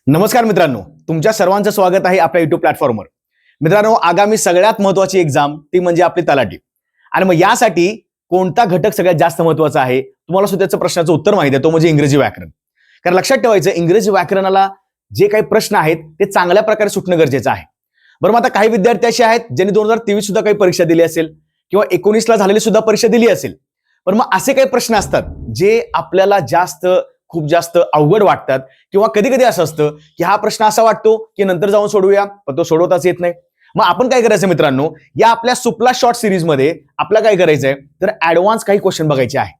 नमस्कार मित्रांनो, तुमच्या सर्वांचं स्वागत आहे आपल्या युट्यूब प्लॅटफॉर्मवर. मित्रांनो, आगामी सगळ्यात महत्त्वाची एक्झाम ती म्हणजे आपली तलाठी. आणि मग यासाठी कोणता घटक सगळ्यात जास्त महत्त्वाचा आहे तुम्हाला सुद्धा त्याचं प्रश्नाचं उत्तर माहिती आहे, तो म्हणजे इंग्रजी व्याकरण. कारण लक्षात ठेवायचं, इंग्रजी व्याकरणाला जे काही प्रश्न आहेत ते चांगल्या प्रकारे सुटणं गरजेचं आहे. बरं, मग आता काही विद्यार्थी असे आहेत ज्यांनी 2023 सुद्धा काही परीक्षा दिली असेल किंवा 19ला झालेली सुद्धा परीक्षा दिली असेल. पण मग असे काही प्रश्न असतात जे आपल्याला खूप जास्त अवघड वाटतात किंवा कधी कधी असं असतं की हा प्रश्न असा वाटतो की नंतर जाऊन सोडवूया, पण तो सोडवताच येत नाही. मग आपण काय करायचं मित्रांनो, या आपल्या सुपला शॉर्ट सिरीज मध्ये आपल्याला काय करायचंय तर ऍडव्हान्स काही क्वेश्चन बघायचे आहे.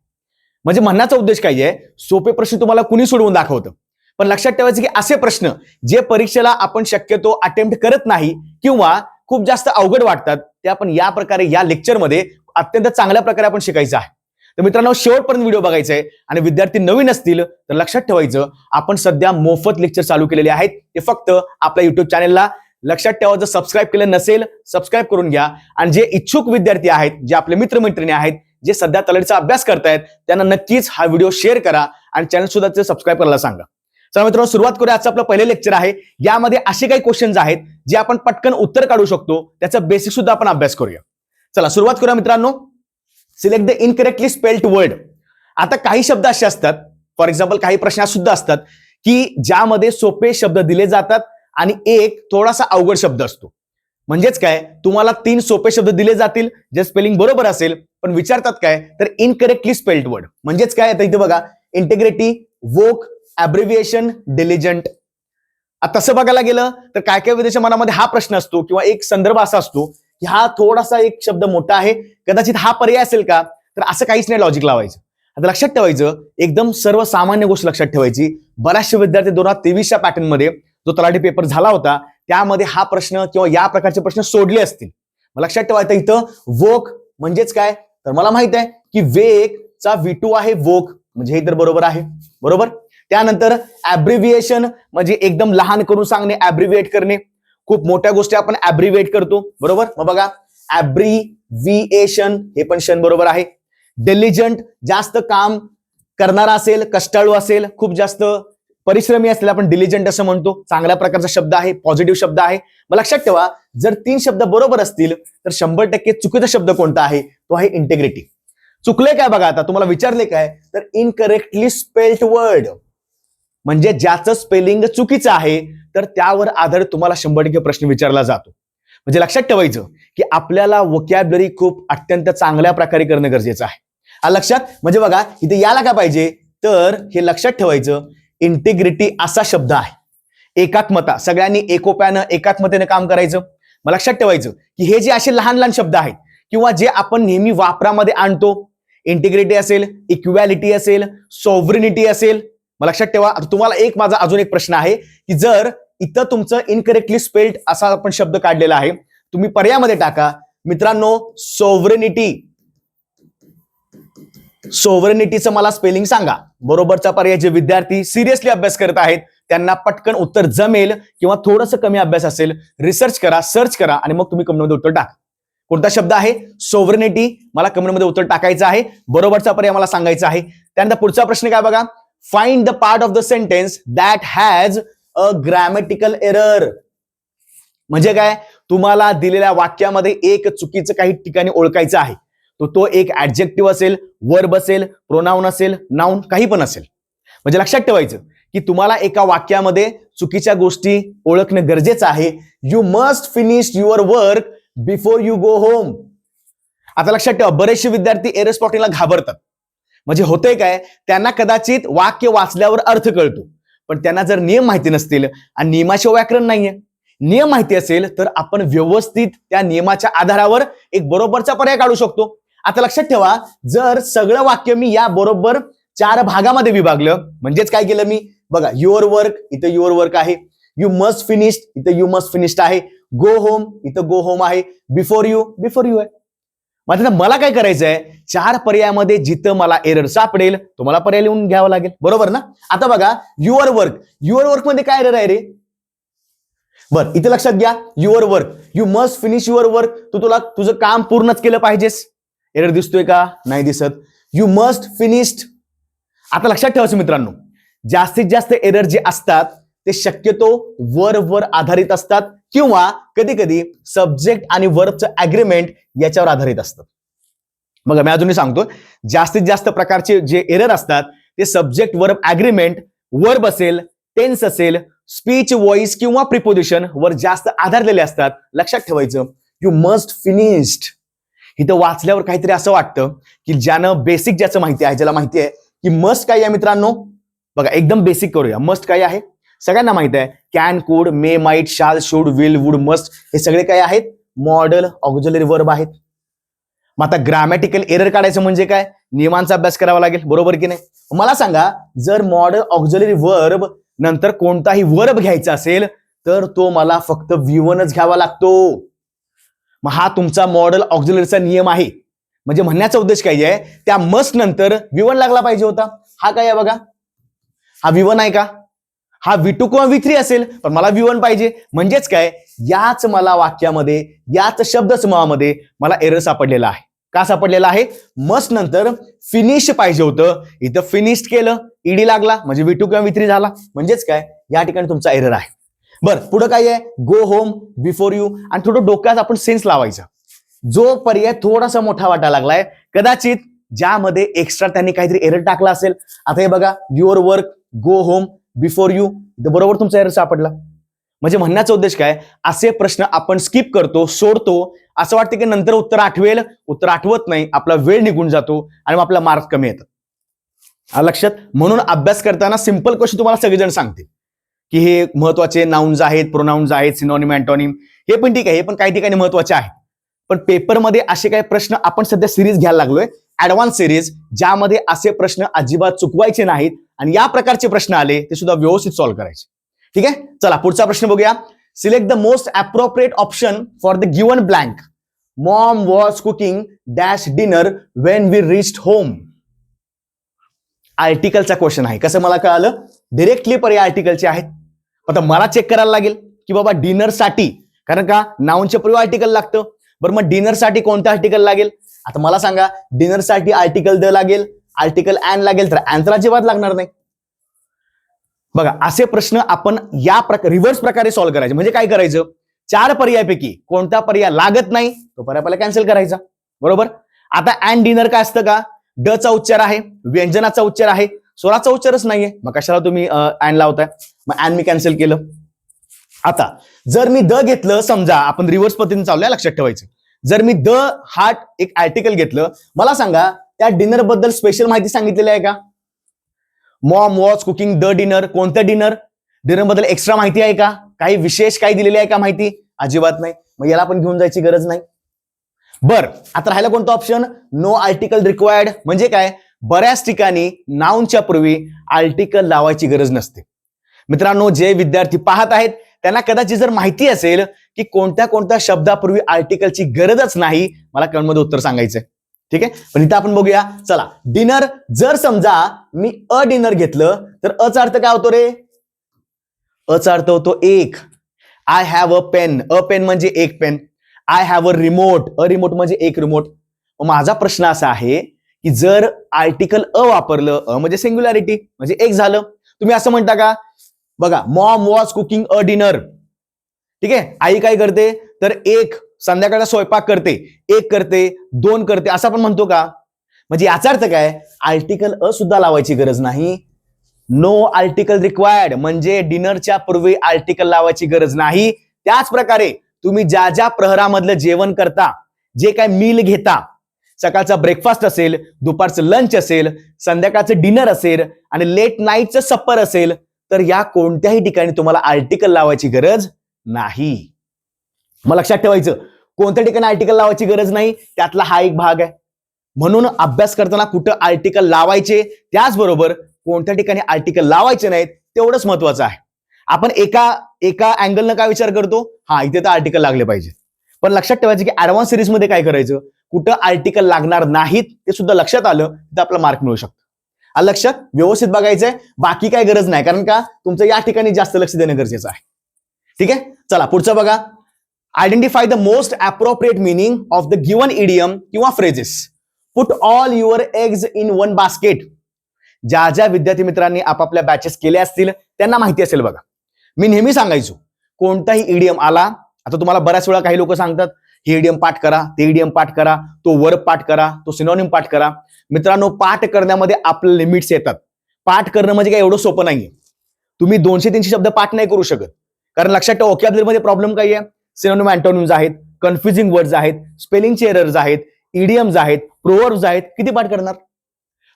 म्हणजे म्हणण्याचा उद्देश काय आहे, सोपे प्रश्न तुम्हाला कुणी सोडवून दाखवतं, पण लक्षात ठेवायचं की असे प्रश्न जे परीक्षेला आपण शक्यतो अटेम्प्ट करत नाही किंवा खूप जास्त अवघड वाटतात, ते आपण या प्रकारे या लेक्चरमध्ये अत्यंत चांगल्या प्रकारे आपण शिकायचं आहे. तर मित्रांनो, शेवटपर्यंत व्हिडिओ बघायचा आहे. आणि विद्यार्थी नवीन असतील तर लक्षात ठेवायचं, आपण सध्या मोफत लेक्चर चालू केलेले आहेत. ते फक्त आपल्या युट्यूब चॅनलला लक्षात ठेवायचं, सबस्क्राईब केलं नसेल सबस्क्राईब करून घ्या. आणि जे इच्छुक विद्यार्थी आहेत, जे आपले मित्रमैत्रिणी आहेत, जे सध्या तलाठीचा अभ्यास करतायत, त्यांना नक्कीच हा व्हिडिओ शेअर करा आणि चॅनल सुद्धा सबस्क्राईब करायला सांगा. चला मित्रांनो, सुरुवात करूया. आजचं आपलं पहिलं लेक्चर आहे. यामध्ये असे काही क्वेश्चन्स आहेत जे आपण पटकन उत्तर काढू शकतो, त्याचं बेसिक सुद्धा आपण अभ्यास करूया. चला सुरुवात करूया मित्रांनो. Select the incorrectly spelled word. आता काही शब्द असे असतात, फॉर एक्झाम्पल काही प्रश्न सुद्धा असतात की ज्यामध्ये सोपे शब्द दिले जातात आणि एक थोडासा अवघड शब्द असतो. म्हणजेच काय, तुम्हाला 3 सोपे शब्द दिले जातील जे स्पेलिंग बरोबर असेल, पण विचारतात काय तर इनकरेक्टली स्पेल्ड वर्ड. म्हणजेच काय, आता इथे बघा, इंटिग्रिटी, वोक, ॲब्रिव्हिएशन, डिलिजंट. तसं बघायला गेलं तर काय काय विद्यार्थ्यांच्या मनामध्ये हा प्रश्न असतो किंवा एक संदर्भ असा असतो की हा थोडासा एक शब्द मोठा आहे, कदाचित हा पर्याय असेल का, तर असं काहीच नाही लॉजिक लावायचं. आता लक्षात ठेवायचं, एकदम सर्वसामान्य गोष्ट लक्षात ठेवायची. बऱ्याचशे विद्यार्थी 2023च्या पॅटर्न मध्ये जो तलाठी पेपर झाला होता त्यामध्ये हा प्रश्न किंवा या प्रकारचे प्रश्न सोडले असतील. लक्षात ठेवायचं, इथं वोक म्हणजेच काय, तर मला माहित आहे की वेक चा V2 आहे वोक, म्हणजे हे तर बरोबर आहे. बरोबर. त्यानंतर ॲब्रिव्हिएशन म्हणजे एकदम लहान करून सांगणे, ॲब्रिव्हिएट करणे. खूप मोठ्या गोष्टी आपण ॲब्रिव्हिएट करतो. बरोबर. मग बघा, ॲब्रिव्हिएशन हे पण शन बरोबर आहे. डिलिजंट जास्त काम करणारा असेल, कष्टाळू असेल, खूप जास्त परिश्रमी असेल, आपण डिलिजंट असं म्हणतो. चांगल्या प्रकारचा शब्द आहे, पॉझिटिव्ह शब्द आहे. मग लक्षात ठेवा, जर 3 शब्द बरोबर असतील तर 100% चुकीचा शब्द कोणता आहे, तो आहे इंटिग्रिटी. चुकले काय बघा, आता तुम्हाला विचारले काय तर इनकरेक्टली स्पेल्ड वर्ड, म्हणजे ज्याचं स्पेलिंग चुकीचं आहे तर त्यावर आधारित तुम्हाला 100% प्रश्न विचारला जातो. म्हणजे लक्षात ठेवायचं की आपल्याला वोकॅब्युलरी खूप अत्यंत चांगल्या प्रकारे करणं गरजेचं आहे. लक्षात, म्हणजे बघा इथे याला काय पाहिजे तर हे लक्षात ठेवायचं, इंटिग्रिटी असा शब्द आहे. एकात्मता, सगळ्यांनी एकोप्यानं एकात्मतेने काम करायचं. मग लक्षात ठेवायचं की हे जे असे लहान लहान शब्द आहेत किंवा जे आपण नेहमी वापरामध्ये आणतो, इंटिग्रिटी असेल, इक्वॅलिटी असेल, सॉव्हरेनिटी असेल. मग लक्षात ठेवा, तुम्हाला माझा अजून एक प्रश्न आहे की जर इथं तुमचं इनकरेक्टली स्पेल्ड असा आपण शब्द काढलेला आहे, तुम्ही पर्यायामध्ये टाका मित्रांनो सॉव्हरेनिटी. सॉव्हरेनिटीचं मला स्पेलिंग सांगा. बरोबरचा पर्याय जे विद्यार्थी सिरियसली अभ्यास करत आहेत त्यांना पटकन उत्तर जमेल, किंवा थोडंसं कमी अभ्यास असेल, रिसर्च करा, सर्च करा आणि मग तुम्ही कमेंटमध्ये उत्तर टाका. कोणता शब्द आहे सॉव्हरेनिटी, मला कमेंटमध्ये उत्तर टाकायचं आहे. बरोबरचा पर्याय मला सांगायचा आहे. त्यानंतर पुढचा प्रश्न काय बघा, find the part of the sentence that has a grammatical error. म्हणजे काय, तुम्हाला दिलेल्या वाक्यामध्ये एक चुकीचं काही ठिकाणी ओळखायचं आहे. तो एक ऍडजेक्टिव्ह असेल, वर्ब असेल, प्रोनाउन असेल, नाउन, काही पण असेल. म्हणजे लक्षात ठेवायचं की तुम्हाला एका वाक्यामध्ये चुकीच्या गोष्टी ओळखणं गरजेचं आहे. You must finish your work before you go home. आता लक्षात ठेवा, बरेचसे विद्यार्थी एरर स्पॉटिंगला घाबरतात. म्हणजे होतंय काय, त्यांना कदाचित वाक्य वाचल्यावर अर्थ कळतो, पण त्यांना जर नियम माहिती नसतील आणि नियमाचे व्याकरण नाहीये, नियम माहिती असेल तर आपण व्यवस्थित त्या नियमाच्या आधारावर एक बरोबरचा पर्याय काढू शकतो. आता लक्षात ठेवा, जर सगळं वाक्य मी या बरोबर 4 भागामध्ये विभागलं, म्हणजेच काय केलं मी, बघा, युअर वर्क, इथं युअर वर्क आहे. यू मस्ट फिनिश, इथं यू मस्ट फिनिश्ड आहे. गो होम, इथं गो होम आहे. बिफोर यू आहे. मग मला काय करायचंय, 4 पर्यायामध्ये जिथं मला एरर सापडेल तो मला पर्याय लिहून घ्यावा लागेल. बरोबर ना. आता बघा, युअर वर्क मध्ये काय एरर आहे रे. बरं, इथे लक्षात घ्या, your work, you must finish your work, तुझं काम पूर्णच केलं पाहिजेस. एरर दिसतोय का, नाही दिसत. You must finished. आता लक्षात ठेवायचं मित्रांनो, जास्तीत जास्त एरर जे असतात ते शक्यतो वर्बवर आधारित असतात किंवा कधी कधी सब्जेक्ट आणि वर्बचं अग्रीमेंट याच्यावर आधारित असतात. मग मी अजूनही सांगतो, जास्तीत जास्त प्रकारचे जे एरर असतात ते सब्जेक्ट वर्ब अग्रीमेंट, वर्ब असेल, टेन्स असेल, स्पीच, व्हॉइस किंवा प्रिपोजिशन वर जास्त आधारलेले असतात. लक्षात ठेवायचं, यू मस्ट फिनिश्ड. इथं वाचल्यावर काहीतरी असं वाटतं की ज्यानं बेसिक ज्याचं माहिती आहे, ज्याला माहिती आहे की मस्ट काय आहे मित्रांनो, बघा एकदम बेसिक करूया. मस्ट काय आहे सगळ्यांना माहिती आहे. कॅन, कुड, मे, माइट, शाल, शुड, विल, वुड, मस्ट हे सगळे काय आहेत, मॉडेल ऑक्झिलरी वर्ब आहेत. मग आता ग्रामॅटिकल एरर काढायचं म्हणजे काय, नियमांचा अभ्यास करावा लागेल, बरोबर की नाही. मला सांगा, जर मॉडेल ऑक्झिलरी वर्ब नंतर कोणताही वर्ब घ्यायचा असेल तर तो मला फक्त V1च घ्यावा लागतो. मग हा तुमचा मॉडेल ऑक्झिलरीचा नियम आहे. म्हणजे म्हणण्याचा उद्देश काय आहे, त्या मस्ट नंतर V1 लागला पाहिजे होता. हा काय आहे बघा, हा V1 आहे का, हा V2 किंवा V3 असेल, पण मला V1 पाहिजे. म्हणजेच काय, याच मला वाक्यामध्ये, याच शब्दसमूहामध्ये मला एरर सापडलेला आहे. का सापडलेला आहे, मस्ट नंतर फिनिश पाहिजे होतं, इथं फिनिश्ड केलं, ईडी लागला म्हणजे V2 किंवा V3 झाला. म्हणजेच काय, या ठिकाणी तुमचा एरर आहे. बरं, पुढे काय आहे, गो होम, बिफोर यू. आणि थोडं डोक्यात आपण सेन्स लावायचा. जो पर्याय थोडासा मोठा वाटायला लागलाय, कदाचित ज्यामध्ये एक्स्ट्रा त्यांनी काहीतरी एरर टाकला असेल. आता हे बघा, your work, go home, before you, बरोबर तुमचा एरर सापडला. म्हणजे म्हणण्याचा उद्देश काय, असे प्रश्न आपण स्किप करतो, सोडतो. असं वाटतं की नंतर उत्तर आठवेल, उत्तर आठवत नाही, आपला वेळ निघून जातो आणि मग आपला मार्क कमी येतात. लक्षात. म्हणून अभ्यास करताना सिंपल क्वेश्चन तुम्हाला सगळेजण सांगते की हे महत्वाचे नाउन्स आहेत, प्रोनाउन्स आहेत, सिनोनिम, अँटोनिम, हे पण ठीक आहे, हे पण काही ठिकाणी महत्वाचे आहेत. पण पेपरमध्ये असे काही प्रश्न आपण सध्या सिरीज घ्यायला लागलोय, ऍडव्हान्स सिरीज, ज्यामध्ये असे प्रश्न अजिबात चुकवायचे नाहीत आणि या प्रकारचे प्रश्न आले ते सुद्धा व्यवस्थित सॉल्व्ह करायचे. ठीक आहे, चला पुढचा प्रश्न बघूया. Select the most appropriate option for the given blank. Mom was cooking dash dinner when we reached home. आर्टिकलचा क्वेश्चन आहे. कसं मला कळालं, डिरेक्टली पर्याय आर्टिकलचे आहेत. आता मला चेक करायला लागेल की बाबा डिनर साठी, कारण का नाउनच्या पूर्वी आर्टिकल लागतं. बरं, मग डिनर साठी कोणतं आर्टिकल लागेल. आता मला सांगा, डिनर साठी आर्टिकल द लागेल, आर्टिकल अँड लागेल, तर अँड तर अजिबात लागणार नाही. बघा, असे प्रश्न आपण या रिव्हर्स प्रकारे सॉल्व्ह करायचे. म्हणजे काय करायचं, 4 पर्यायापैकी कोणता पर्याय लागत नाही तो पर्याय पहिला कॅन्सल करायचा, बरोबर. आता अँड डिनर काय असतं का, ड चा उच्चार आहे, व्यंजनाचा उच्चार आहे, स्वराचा उच्चारच नाहीये, मग कशाला तुम्ही अँड लावताय. मग अँड मी कॅन्सल केलं. आता जर मी द घेतलं, समजा आपण रिव्हर्स पद्धतीने चालूया, लक्षात ठेवायचं. जर मी द हार्ट एक आर्टिकल घेतलं, मला सांगा त्या डिनर बद्दल स्पेशल माहिती सांगितलेली आहे का. Maugham was cooking the dinner, कोणतं डिनर, डिनर बद्दल एक्स्ट्रा माहिती आहे का, काही विशेष काही दिलेली आहे का माहिती, अजिबात नाही. मग याला पण घेऊन जायची गरज नाही. बर, आता राहिला कोणतं ऑप्शन, नो आर्टिकल रिक्वायर्ड. म्हणजे काय, बऱ्याच ठिकाणी नाउनच्या पूर्वी आर्टिकल लावायची गरज नसते. मित्रांनो, जे विद्यार्थी पाहत आहेत त्यांना कदाचित जर माहिती असेल की कोणत्या कोणत्या शब्दापूर्वी आर्टिकलची गरजच नाही, मला कमेंटमध्ये उत्तर सांगायचंय. ठीक आहे, पण इथं आपण बघूया. चला, डिनर जर समजा मी अ डिनर घेतलं तर अचा अर्थ काय होतो रे, अचा अर्थ होतो एक. I have a pen, a pen म्हणजे एक pen. I have a remote, a remote म्हणजे एक रिमोट. माझा प्रश्न असा आहे की जर आर्टिकल अ वापरलं, अ म्हणजे सिंग्युलॅरिटी म्हणजे एक झालं, तुम्ही असं म्हणता का, बघा, Maugham was cooking a dinner. ठीक आहे, आई काय करते तर एक संध्याकाळचा स्वयंपाक करते, एक करते, 2 करते, असं आपण म्हणतो का. म्हणजे याचा अर्थ काय, आर्टिकल अ सुद्धा लावायची गरज नाही. नो आर्टिकल रिक्वायर्ड म्हणजे डिनरच्या पूर्वी आर्टिकल लावायची गरज नाही. त्याच प्रकारे तुम्ही ज्या ज्या प्रहरामधलं जेवण करता, जे काय मील घेता, सकाळचा ब्रेकफास्ट असेल, दुपारचं लंच असेल, संध्याकाळचं डिनर असेल आणि लेट नाईटचं सप्पर असेल, तर या कोणत्याही ठिकाणी तुम्हाला आर्टिकल लावायची गरज नाही. मग लक्षात ठेवायचं, कोणत्या ठिकाणी आर्टिकल लावायची गरज नाही, त्यातला हा एक भाग आहे. म्हणून अभ्यास करताना कुठं आर्टिकल लावायचे, त्याचबरोबर कोणत्या ठिकाणी आर्टिकल लावायचे नाहीत, तेवढंच महत्वाचं आहे. आपण एका अँगलनं काय विचार करतो, हा इथे तर आर्टिकल लागले पाहिजे. पण लक्षात ठेवायचं की ऍडव्हान्स सिरीज मध्ये काय करायचं, कुठं आर्टिकल लागणार नाहीत ते सुद्धा लक्षात आलं तर आपला मार्क मिळू शकतो. लक्षात व्यवस्थित बघायचंय, बाकी काय गरज नाही, कारण का तुमचं या ठिकाणी जास्त लक्ष देणं गरजेचं आहे. ठीक आहे, चला पुढचं बघा. Identify the most appropriate meaning of the given idiom किंवा phrases. Put all your eggs in one basket. ज्या ज्या विद्यार्थी मित्रांनी आपापल्या बॅचेस केल्या असतील त्यांना माहिती असेल बघा. मी नेहमी सांगायचो कोणताही इडियम आला, आता तुम्हाला बऱ्याच वेळा काही लोक सांगतात हे इडियम पाठ करा, ते इडियम पाठ करा, तो वर्ब पाठ करा, तो सिनोनिम पाठ करा. मित्रांनो, पाठ करण्यामध्ये आपले लिमिट्स येतात. पाठ करणं म्हणजे काय एवढं सोपं नाहीये. तुम्ही 200-300 शब्द पाठ नाही करू शकत, कारण लक्षात ठेवा व्होकॅब्युलरीमध्ये प्रॉब्लेम काय आहे, सिनोनिम अँटोनिम्स आहेत, कन्फ्युजिंग वर्ड्स आहेत, स्पेलिंगचे एरर्स आहेत, इडियम्स आहेत, प्रोवर्ब्स आहेत, किती पाठ करणार?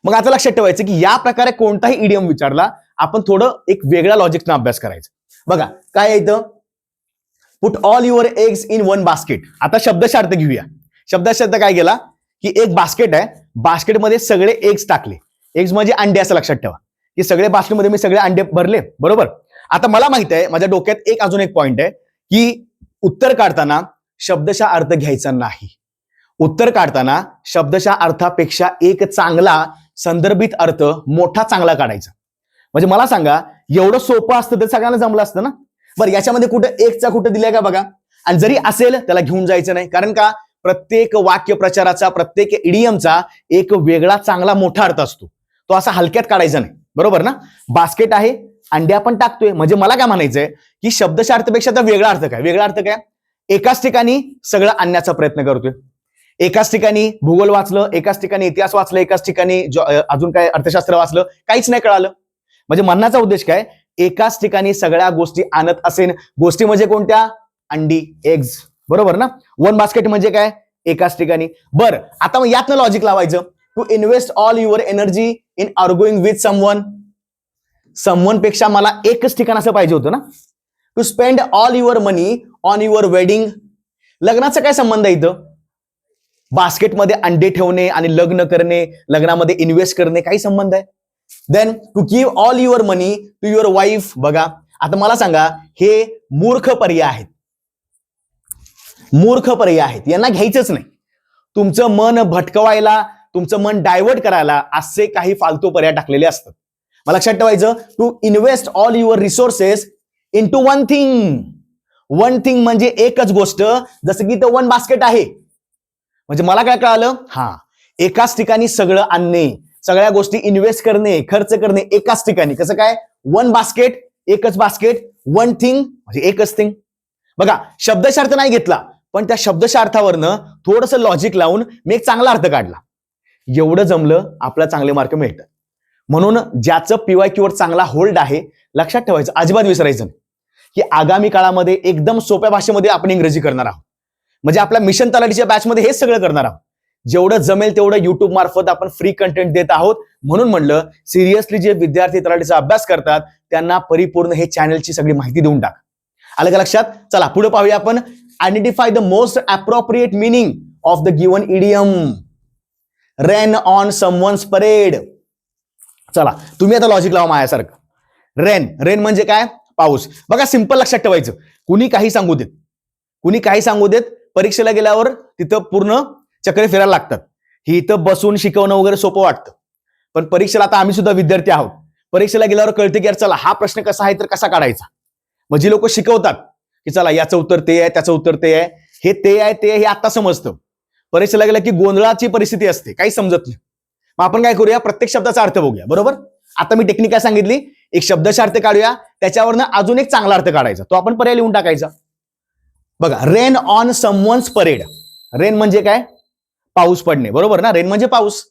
मग आता लक्षात ठेवायचं की या प्रकारे कोणताही इडियम विचारला आपण थोडं एक वेगळ्या लॉजिकचा अभ्यास करायचा. बघा काय येतं, put all your eggs in one basket. आता शब्दशः अर्थ घेऊया. शब्दशः अर्थ काय गेला की एक बास्केट आहे, बास्केटमध्ये सगळे एग्स टाकले. एग्स म्हणजे अंडे असं लक्षात ठेवा की सगळे बास्केटमध्ये मी सगळे अंडे भरले, बरोबर. आता मला माहित आहे, माझ्या डोक्यात अजून एक पॉइंट आहे की उत्तर काढताना शब्दशः अर्थ घ्यायचा नाही. उत्तर काढताना शब्दशः अर्थापेक्षा एक चांगला संदर्भित अर्थ मोठा चांगला काढायचा. म्हणजे मला सांगा, एवढं सोपं असतं तर सगळ्यांना जमलं असतं ना. बरं, याच्यामध्ये कुठं एकचा कुठं दिलाय का बघा. आणि जरी असेल त्याला घेऊन जायचं नाही, कारण का प्रत्येक वाक्य प्रचाराचा, प्रत्येक इडियमचा एक वेगळा चांगला मोठा अर्थ असतो. तो असा हलक्यात काढायचा नाही, बरोबर ना. बास्केट आहे, अंडे आपण टाकतोय, म्हणजे मला काय म्हणायचंय की शब्दशः अर्थापेक्षा तर वेगळा अर्थ काय? वेगळा अर्थ काय? एकाच ठिकाणी सगळं आणण्याचा प्रयत्न करतोय, एकाच ठिकाणी भूगोल वाचलं, एकाच ठिकाणी इतिहास वाचलं, एकाच ठिकाणी अजून काय अर्थशास्त्र वाचलं, काहीच नाही कळालं. म्हणजे म्हणण्याचा उद्देश काय, एकाच ठिकाणी सगळ्या गोष्टी आणत असेल. गोष्टी म्हणजे कोणत्या? अंडी, एग्स, बरोबर ना. वन बास्केट म्हणजे काय? एकाच ठिकाणी. बरं, आता मग यातनं लॉजिक लावायचं. To invest all your energy in arguing with someone. Someone पेक्षा मला एकच ठिकाण असं पाहिजे होतं ना. To spend all your money on your wedding. लग्नाचा काय संबंध आहे इथं? बास्केटमध्ये अंडे ठेवणे आणि लग्न करणे, लग्नामध्ये इन्व्हेस्ट करणे, काही संबंध आहे? Then to give all your money to your wife. बघा, आता मला सांगा, हे मूर्ख पर्याय आहेत. मूर्ख पर्याय आहेत, यांना घ्यायचंच नाही. तुमचं मन भटकवायला, तुमचं मन डायव्हर्ट करायला असे काही फालतू पर्याय टाकलेले असतात. मला लक्षात ठेवायचं, to invest all your resources in to one thing. One thing म्हणजे एकच गोष्ट, जसं की तो वन बास्केट आहे. म्हणजे मला काय कळालं, हा एकाच ठिकाणी सगळं आणणे, सगळ्या गोष्टी इन्व्हेस्ट करणे, खर्च करणे एकाच ठिकाणी. कसं काय? वन बास्केट, एकच बास्केट, वन थिंग म्हणजे एकच थिंग. बघा, शब्दशः अर्थ नाही घेतला, पण त्या शब्दशः अर्थावरनं थोडंसं लॉजिक लावून मी एक चांगला अर्थ काढला. एवढं जमलं, आपल्याला चांगले मार्क मिळतात. म्हणून ज्याचं PYQ वर चांगला होल्ड आहे, लक्षात ठेवायचं, अजिबात विसरायचं नाही की आगामी काळामध्ये एकदम सोप्या भाषेमध्ये आपण इंग्रजी करणार आहोत. म्हणजे आपल्या मिशन तलाठीच्या बॅचमध्ये हेच सगळं करणार आहोत. जेवढं जमेल तेवढं युट्यूब मार्फत आपण फ्री कंटेंट देत आहोत. म्हणून म्हणलं, सिरियसली जे विद्यार्थी तलाठीचा अभ्यास करतात त्यांना परिपूर्ण हे चॅनलची सगळी माहिती देऊन टाक. आलं का लक्षात? चला पुढे पाहूया आपण. Identify the most appropriate meaning of the given idiom. Rain on someone's parade. चला, तुम्ही आता लॉजिक लावा माझ्यासारखं. रेन, रेन म्हणजे काय? पाऊस. बघा, सिंपल लक्षात ठेवायचं. कुणी काही सांगू देत, कुणी काही सांगू देत, परीक्षेला गेल्यावर तिथं पूर्ण चक्रे फिरायला लागतात. ही इथं बसून शिकवणं वगैरे सोपं वाटतं, पण परीक्षेला, आता आम्ही सुद्धा विद्यार्थी आहोत, परीक्षेला गेल्यावर कळते की यार चला हा प्रश्न कसा आहे तर कसा काढायचा. मग जी लोक शिकवतात की चला याचं उत्तर ते आहे, त्याचं उत्तर ते आहे, हे ते आहे, ते हे आता समजतं. परीक्षेला गेलं की गोंधळाची परिस्थिती असते, काही समजत नाही. मग आपण काय करूया, प्रत्येक शब्दाचा अर्थ बघूया, बरोबर. आता मी टेक्निक काय सांगितली, एक शब्दशः अर्थ काढूया, त्याच्यावरनं अजून एक चांगला अर्थ काढायचा, तो आपण पर्याय लिहून टाकायचा. बघा, rain on someone's parade. Rain म्हणजे काय? पाऊस पडणे, बरोबर ना. रेन म्हणजे पाऊस.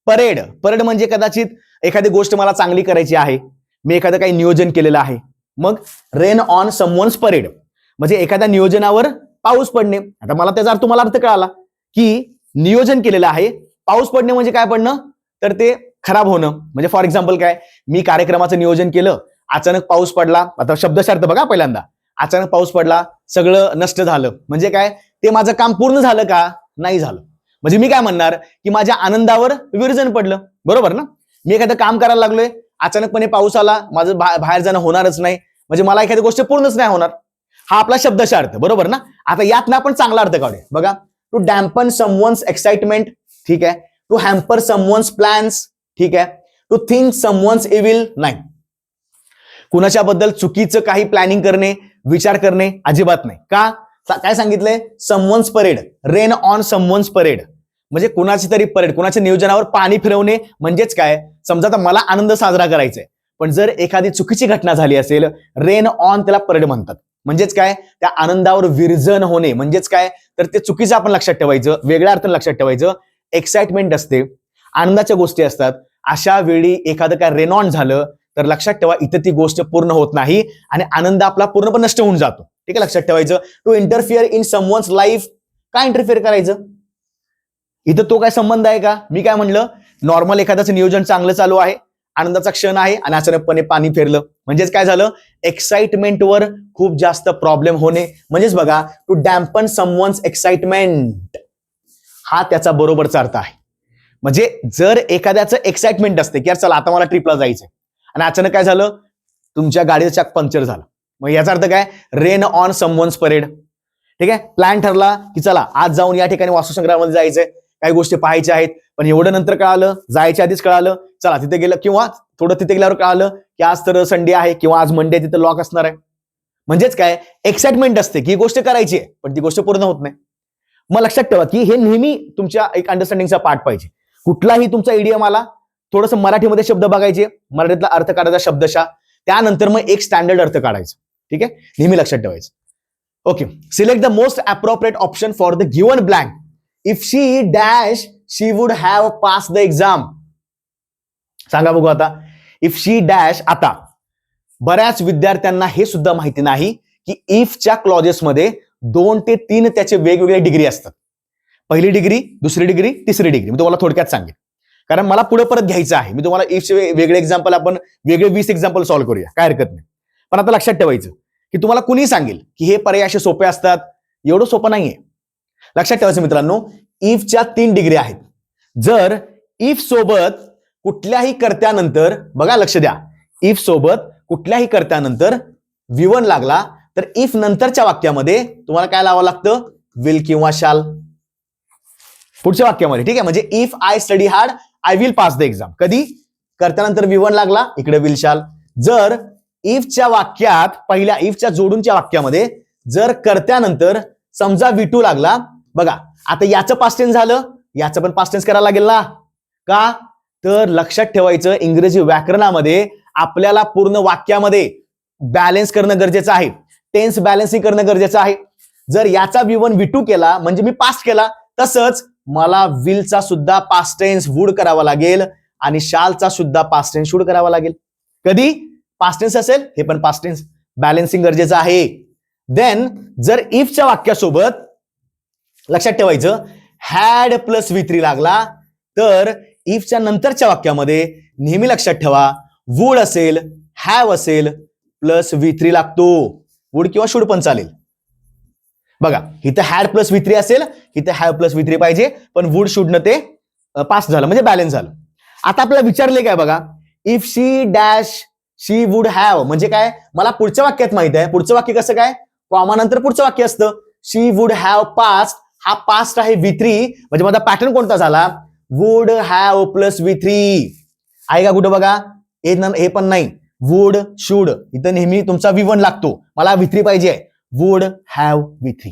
परेड, परेड म्हणजे कदाचित एखादी गोष्ट मला चांगली करायची आहे, मी एखादं काही नियोजन केलेलं आहे. मग रेन ऑन समवन्स परेड म्हणजे एखाद्या नियोजनावर पाऊस पडणे. आता मला त्याचा अर्थ, तुम्हाला अर्थ कळाला की नियोजन केलेलं आहे. पाऊस पडणे म्हणजे काय पडणं, तर ते खराब होणं. म्हणजे फॉर एक्झाम्पल काय, मी कार्यक्रमाचं नियोजन केलं, अचानक पाऊस पडला. आता शब्दशः अर्थ बघा, पहिल्यांदा अचानक पाऊस पडला, सगळं नष्ट झालं. म्हणजे काय, ते माझं काम पूर्ण झालं का? नाही झालं. म्हणजे मी काय म्हणणार की माझ्या आनंदावर विरजण पडलं, बरोबर ना. मी एखादं काम करायला लागलोय, अचानकपणे पाऊस आला, माझं बाहेर जाणं होणारच नाही, म्हणजे मला एखादी गोष्ट पूर्णच नाही होणार. हा आपला शब्दशः अर्थ, बरोबर ना. आता यातनं आपण चांगला अर्थ काढूया. बघा, टू डॅम्पन समवन्स एक्साइटमेंट, ठीक आहे. टू हॅम्पर समवन्स प्लॅन्स, ठीक आहे. टू थिंक समवन्स इविल, नाही. कुणाच्या बद्दल चुकीचं काही प्लॅनिंग करणे, विचार करणे अजिबात नाही. का? काय सांगितलंय? Someone's parade, rain on someone's parade म्हणजे कुणाची तरी परेड, कुणाच्या नियोजनावर पाणी फिरवणे. म्हणजेच काय, समजा आता मला आनंद साजरा करायचा आहे, पण जर एखादी चुकीची घटना झाली असेल, रेन ऑन त्याला परेड म्हणतात. म्हणजेच काय, त्या आनंदावर विरजन होणे. म्हणजेच काय, तर ते चुकीचं आपण लक्षात ठेवायचं, वेगळ्या अर्थाने लक्षात ठेवायचं. एक्साइटमेंट असते, आनंदाच्या गोष्टी असतात, अशा वेळी एखादं काय रेन ऑन झालं तर लक्षात ठेवा इथं ती गोष्ट पूर्ण होत नाही आणि आनंद आपला पूर्णपणे नष्ट होऊन जातो. ठीक आहे, लक्षात ठेवायचं. To interfere in someone's life, काय इंटरफिअर करायचं, इथं तो काय संबंध आहे का? मी काय म्हणलं, नॉर्मल एखाद्याचं नियोजन चांगलं चालू आहे, आनंदाचा क्षण आहे आणि अचानकपणे पाणी फिरलं, म्हणजेच काय झालं, एक्साइटमेंटवर खूप जास्त प्रॉब्लेम होणे. म्हणजेच बघा, टू डॅम्पन समवन्स एक्साइटमेंट, हा त्याचा बरोबरचा अर्थ आहे. म्हणजे जर एखाद्याचं एक्साइटमेंट असते की यार चला आता मला ट्रिपला जायचंय आणि अचानक काय झालं, तुमच्या गाडीचं चाक पंक्चर झालं, मग याचा अर्थ काय, रेन ऑन समवन्स परेड. ठीक आहे, प्लॅन ठरला की चला आज जाऊन या ठिकाणी वास्तुसंग्रहामध्ये जायचंय, काही गोष्टी पाहायच्या आहेत, पण एवढं नंतर कळालं, जायच्या आधीच कळालं, चला तिथे गेलं, किंवा थोडं तिथे गेल्यावर कळालं की आज तर संडे आहे किंवा आज मंडे, तिथे लॉक असणार आहे. म्हणजेच काय, एक्साइटमेंट असते की ही गोष्ट करायची आहे पण ती गोष्ट पूर्ण होत नाही. मग लक्षात ठेवा की हे नेहमी तुमच्या एक अंडरस्टँडिंगचा पार्ट पाहिजे. कुठलाही तुमचा इडियम आला, थोडंसं मराठीमध्ये शब्द बघायचे, मराठीतला अर्थ काढायचा शब्दशः, त्यानंतर मग एक स्टँडर्ड अर्थ काढायचा. ठीक आहे, नेहमी लक्षात ठेवायचं. Okay, select the most appropriate option for the given blank. If she dash she would have pass the exam. सांगा बघू आता, इफ शी डॅश. आता बऱ्याच विद्यार्थ्यांना हे सुद्धा माहिती नाही की इफच्या क्लॉजेसमध्ये 2 ते 3 त्याचे वेगवेगळे डिग्री असतात. पहिली डिग्री, दुसरी डिग्री, तिसरी डिग्री. मी तुम्हाला थोडक्यात सांगेन, कारण मला पुढे परत घ्यायचं आहे. मी तुम्हाला इफचे वेगळे एक्झाम्पल, आपण वेगळे 20 एक्झाम्पल सॉल्व्ह करूया, काय हरकत नाही. पण आता लक्षात ठेवायचं की तुम्हाला कुणी सांगेल की हे पर्याय असे सोपे असतात, एवढं सोपं नाहीये. लक्षात ठेवायचं मित्रांनो, इफच्या 3 डिग्री आहेत. जर इफ सोबत कुठल्याही कर्त्यानंतर, बघा लक्ष द्या, इफ सोबत कुठल्याही कर्त्यानंतर V1 लागला तर इफ नंतरच्या वाक्यामध्ये तुम्हाला काय लावावं लागतं, विल किंवा शाल. पुढच्या वाक्यामध्ये, ठीक आहे, म्हणजे if I study hard I will pass the exam. कधी, कर्त्यानंतर V1 लागला, इकडे विल शाल. जर इफच्या वाक्यात, पहिल्या इफच्या जोडूनच्या वाक्यामध्ये जर कर्त्यानंतर समजा V2 लागला, बघा आता याचं पास्ट टेन्स झालं, याचं पण पास्ट टेन्स करायला लागेल ना. का, तर लक्षात ठेवायचं, इंग्रजी व्याकरणामध्ये आपल्याला पूर्ण वाक्यामध्ये बॅलन्स करणं गरजेचं आहे, टेन्स बॅलन्सिंग करणं गरजेचं आहे. जर याचा V1 V2 केला म्हणजे मी पास्ट केला, तसंच मला विलचा सुद्धा पास्ट टेन्स वुड करावा लागेल आणि शालचा सुद्धा पास्ट टेन्स शुड करावा लागेल. कधी पास्ट टेन्स असेल, हे पण पास्ट टेन्स, बॅलन्सिंग गरजेचं आहे. देन जर इफच्या वाक्यासोबत लक्षात ठेवायचं हॅड प्लस V3 लागला, तर इफच्या नंतरच्या वाक्यामध्ये नेहमी लक्षात ठेवा वुड असेल, हॅव असेल, प्लस V3 लागतो. वुड किंवा शुड पण चालेल. बघा इथं हॅड प्लस V3 असेल, इथं हॅव प्लस V3 पाहिजे, पण वुड शुड न ते पास झालं, म्हणजे बॅलन्स झालं. आता आपल्याला विचारले काय बघा, if she dash she would have, म्हणजे काय, मला पुढच्या वाक्यात माहित आहे. पुढचं वाक्य कसं काय, कॉमा नंतर पुढचं वाक्य असतं. शी वुड हॅव पास्ट, हा पास्ट आहे V3, म्हणजे माझा पॅटर्न कोणता झाला, वुड हॅव प्लस V3 आहे का कुठं बघा, हे पण नाही, वुड शुड, इथं नेहमी तुमचा V1 लागतो, मला V3 पाहिजे, वुड हॅव V3.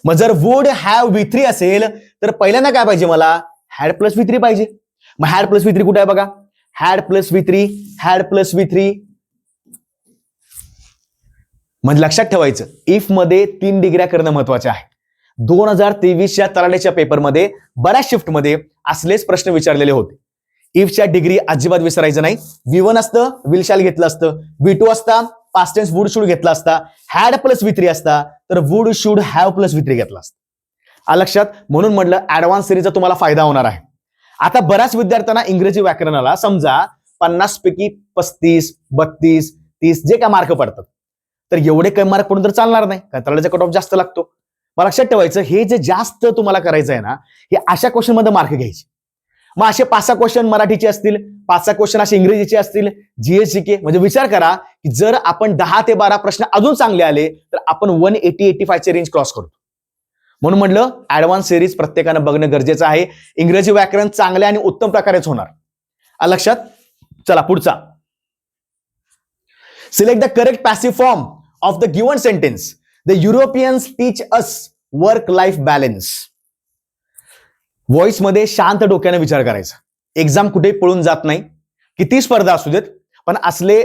मग जर वुड हॅव V3 असेल तर पहिल्यांदा काय पाहिजे, मला हॅड प्लस V3 पाहिजे. मग हॅड प्लस V3 कुठे आहे बघा, had plus V3, had plus V3. म्हणजे लक्षात ठेवायचं, इफ मध्ये 3 डिग्र्या करणं महत्वाचे आहे. 2023च्या तलाठीच्या पेपरमध्ये बऱ्याच शिफ्टमध्ये असलेच प्रश्न विचारलेले होते. इफच्या डिग्री अजिबात विसरायचं नाही. V1 असतं, विल शॅल घेतलं असतं, V2 असता, पास्ट टेन्स वुड शुड घेतला असता, हॅड प्लस V3 असता तर would should have plus V3 घेतला असता. लक्षात, म्हणून म्हटलं ऍडव्हान्स सिरीजचा तुम्हाला फायदा होणार आहे. आता बऱ्याच विद्यार्थ्यांना इंग्रजी व्याकरणाला समजा 50 पैकी 35, 32, 30 जे काय मार्क पडतात, तर एवढे कमी मार्क पडून तर चालणार नाही, कारण तलाठीचा कट ऑफ जास्त लागतो. मला लक्षात ठेवायचं, हे जे जास्त तुम्हाला करायचं आहे ना, हे अशा क्वेश्चन मध्ये मार्क घ्यायचे. मग असे 5-6 क्वेश्चन मराठीचे असतील, 5-6 क्वेश्चन असे इंग्रजीचे असतील, GS GK. म्हणजे विचार करा की जर आपण 10 ते 12 प्रश्न अजून चांगले आले तर आपण 180-85 चे रेंज क्रॉस करतो. म्हणून म्हटलं ऍडव्हान्स सिरीज प्रत्येकानं बघणं गरजेचं आहे. इंग्रजी व्याकरण चांगल्या आणि उत्तम प्रकारेच होणार. लक्षात, चला पुढचा. Select the correct passive form of the given sentence. The Europeans teach us work life balance. Voice मध्ये शांत डोक्याने विचार करायचा. एक्झाम कुठे पळून जात नाही, किती स्पर्धा असू देत, पण असले